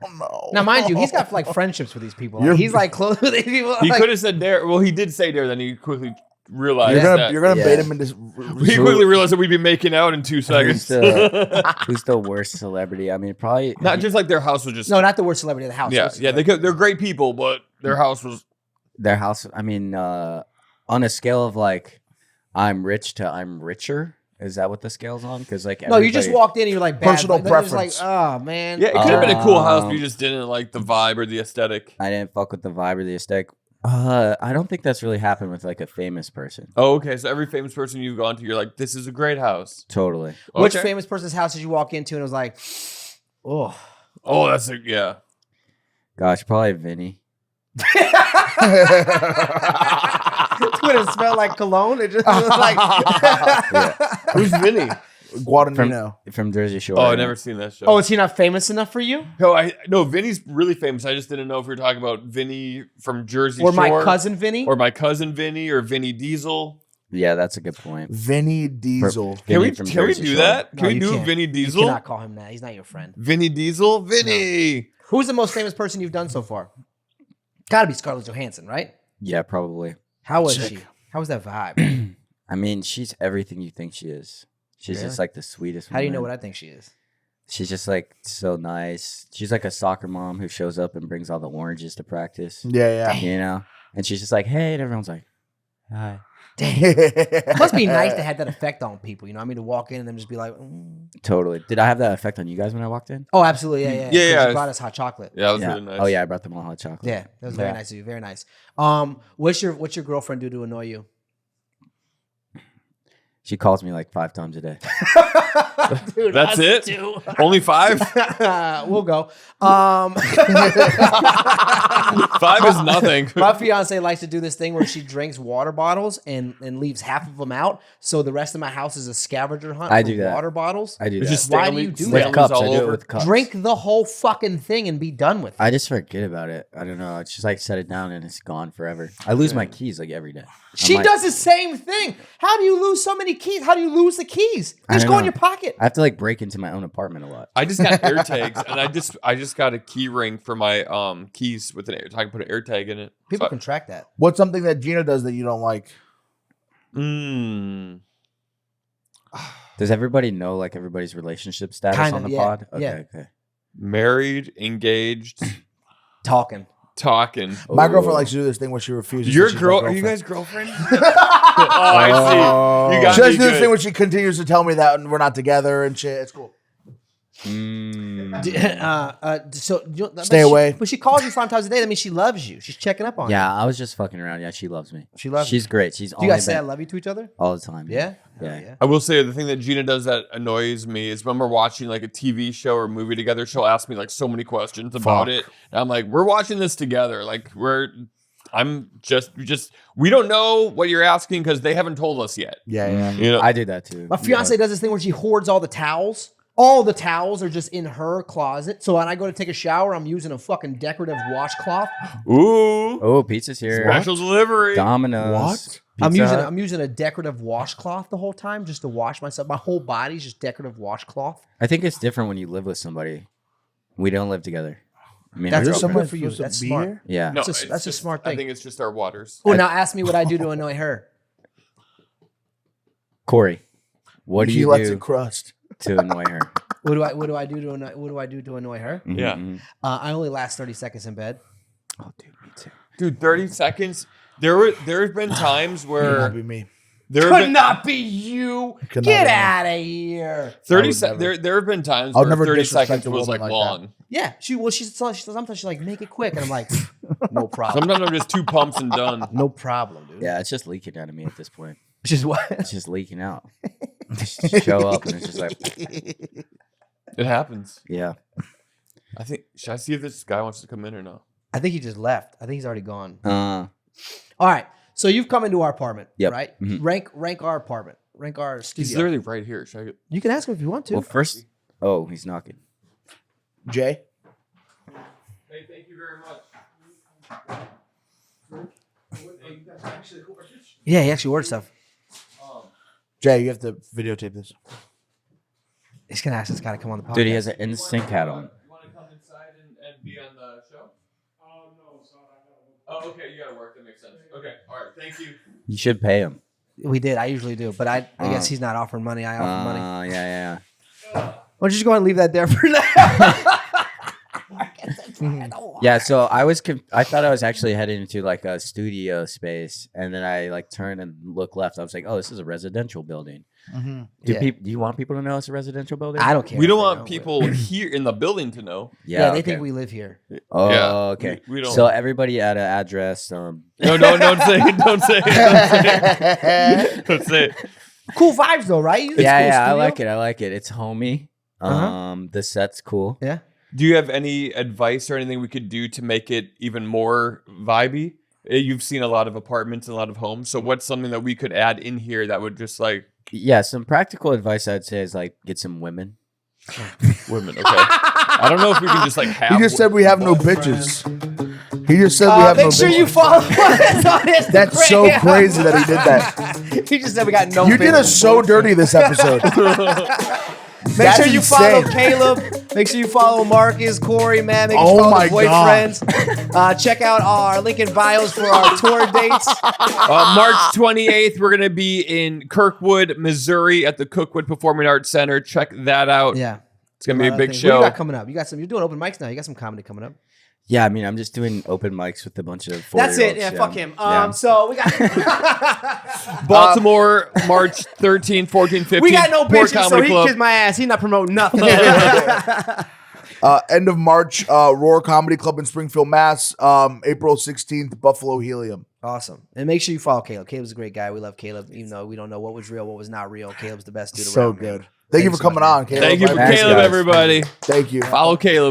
Oh no. Now, mind you, he's got like friendships with these people. Like, You're- he's like close with these people. He like- could have said dare. Well, he did say dare, then he quickly realize You're that. gonna Yeah. bait him into. We quickly realized that we'd be making out in 2 seconds. Who's the worst celebrity? I mean, probably Not just like their house was just. No, not the worst celebrity in the house. Yeah, they're great people, but their house was. their house. I mean, on a scale of like, I'm rich to I'm richer. Is that what the scale's on? Because like, No, you just walked in and you're like bad. Personal Like, you're just preference. like, oh man. Yeah, it could have been a cool house, but Um, you just didn't like the vibe or the aesthetic. I didn't fuck with the vibe or the aesthetic. I don't think that's really happened with like a famous person. Oh, okay. So every famous person you've gone to, you're like, this is a great house. Totally. Which Okay. famous person's house did you walk into and it was like, oh. Oh, that's a yeah. Gosh, probably Vinny. Would it smell like cologne? It just was like. Who's Vinny? Guadagnino. From Jersey Shore. Oh, I've never seen that show. Oh, is he not famous enough for you? No, Vinny's really famous. I just didn't know if we were talking about Vinny from Jersey Or Shore, my cousin Vinny? or my cousin Vinny, or Vinny Diesel. Yeah, that's a good point. Vinny Diesel. Can we Vinny from do Jersey Shore. that? Can No, we you do can't. Vinny You Diesel? cannot call him that. He's not your friend. Vinny Diesel, Vinny. Who's the most famous person you've done so far? Gotta be Scarlett Johansson, right? Yeah, probably. How was Sick. she? How was that vibe? I mean, she's everything you think she is. She's just like the sweetest. How do you know woman. what I think she is? She's just like so nice. She's like a soccer mom who shows up and brings all the oranges to practice. Yeah, You know, and she's just like, hey, and everyone's like, hi. yeah. It must be nice to have that effect on people. You know what I mean? To walk in and them just be like, Totally. Did I have that effect on you guys when I walked in? oh, absolutely. Yeah, yeah. Yeah, 'Cause yeah. You brought us hot chocolate. Yeah, that was yeah. really nice. Oh yeah, I brought them all hot chocolate. Yeah, that was very nice of you. Very nice. What's your girlfriend do to annoy you? She calls me like 5 times a day. Dude, That's us it? too. Only 5? We'll go. 5 is nothing. My fiance likes to do this thing where she drinks water bottles and leaves half of them out, so the rest of my house is a scavenger hunt I for do that. water bottles. I do It's that. just Why do Stanley- you do with that? cups. all I do it over. with cups. Drink the whole fucking thing and be done with it. I just forget about it. I don't know. It's just like set it down and it's gone forever. I lose my keys like every day. She I'm like- does the same thing. How do you lose so many keys? How do you lose the keys? They I just don't go in know. your pocket. I have to like break into my own apartment a lot. I just got air tags, and I just got a key ring for my keys with an air tag. I can put an air tag in it. People So- can track that. What's something that Gina does that you don't like? Does everybody know like everybody's relationship status Kinda, on the yeah, pod? Okay, yeah. okay. Married, engaged, Talking. talking. My Ooh. girlfriend likes to do this thing where she refuses. Your that she's my girl? Are you girlfriend. guys girlfriends? Oh, I see. You got She me likes to do this good. thing where she continues to tell me that we're not together and shit. It's cool. So Stay away. But she calls you 5 times a day. That means she loves you. She's checking up on you. Yeah, I was just fucking around. Yeah, she loves me. She loves She's great. She's Do you only guys say I been love you to each other? all the time. Yeah. Yeah. Yeah. I will say the thing that Gina does that annoys me is when we're watching like a TV show or movie together, she'll ask me like so many questions about it. And I'm like, we're watching this together. Like I'm just we don't know what you're asking because they haven't told us yet. Yeah. You know, I do that too. My fiance does this thing where she hoards all the towels. All the towels are just in her closet. So when I go to take a shower, I'm using a fucking decorative washcloth. ooh, Oh, pizza's here. special delivery. Domino's. What? Pizza Hut. I'm using a decorative washcloth the whole time just to wash myself. My whole body's just decorative washcloth. I think it's different when you live with somebody. We don't live together. I mean, That's our good girlfriend- for you. supposed to That's be smart. here? yeah. No, That's a it's just- smart I thing. think it's just our waters. Oh, now ask me what I do to annoy her. Corey, what do She you lets do it crust. to annoy her? What do I do to annoy her? Mhm, Yeah. mhm. I only last 30 seconds in bed. Oh, dude, me too. Dude, 30 seconds. There's been times Could where not be me. there have Could been not be you. Could not Get be me. out of here. 30 I would se- never. there have been times I would where never 30 disrespect seconds a was like woman like that. long. Yeah, sometimes she's like, make it quick, and I'm like, no problem, Sometimes I'm just 2 pumps and done. no problem, dude. Yeah, it's just leaking out of me at this point. She's what? It's just leaking out. Just show up and it's just like, It happens. yeah. I think should I see if this guy wants to come in or not? I think he just left. I think he's already gone. Uh, All right, so you've come into our apartment, Yep. right? Mhm. Rank our apartment. Rank our He's studio. literally right here. Should I get You can ask him if you want to. well, first, oh, he's knocking. Jay? Hey, thank you very much. Yeah, he actually ordered stuff. Jay, you have to videotape this. He's gonna ask this guy to come on the podcast. Dude, he has an instinct hat on. You want to come inside and be on the show? Oh, okay. You gotta work. That makes sense. Okay. All right. Thank you. You should pay him. We did. I usually do, but I guess he's not offering money. I offer money. Yeah. Why don't you just go ahead and leave that there for now? Yeah, so I thought I was actually heading into like a studio space, and then I like turned and looked left. I was like, "Oh, this is a residential building." Mm-hmm. Do you want people to know it's a residential building? I don't care. We don't if they want know, people here in the building to know. Yeah, they okay. think we live here. Oh, Yeah, okay. we don't. So everybody at an address. No, don't say it. Don't say it. Don't say it. Cool vibes though, right? It's Yeah, cool I studio. like it. I like it. It's homey. The set's cool. Yeah. Do you have any advice or anything we could do to make it even more vibey? You've seen a lot of apartments and a lot of homes. So what's something that we could add in here that would just like Yeah, some practical advice I'd say is like get some women. women? Okay. I don't know if we can just like have. He just said we have no bitches. He just said we have no Make sure bitches. you follow us on Instagram. That's so crazy that he did that. He just said we got no. You did us so dirty this episode. Make That's sure you follow insane. Caleb. Make sure you follow Marcus, Corey, man. Make sure you Oh follow my the boyfriends. Check out our link in bios for our tour dates. March 28th, we're gonna be in Kirkwood, Missouri, at the Cookwood Performing Arts Center. Check that out. Yeah, It's gonna be a big What show. you got coming up? You got some. You're doing open mics now. You got some comedy coming up. Yeah, I mean, I'm just doing open mics with a bunch of 4-year-olds. That's it. Yeah, fuck him. Yeah. So we got Baltimore, March 13th, 14th, 15th. we got no Port bitches, so Comedy he Club. kissed my ass. He's not promoting nothing. End of March, Roar Comedy Club in Springfield, Mass. April 16th, Buffalo Helium. Awesome. And make sure you follow Caleb. Caleb's a great guy. We love Caleb, even though we don't know what was real, what was not real. Caleb's the best dude So around. good. Thank you for so much, coming man. on, Caleb. Thank you for Thanks, Caleb, guys. everybody. Thank you. Follow Caleb.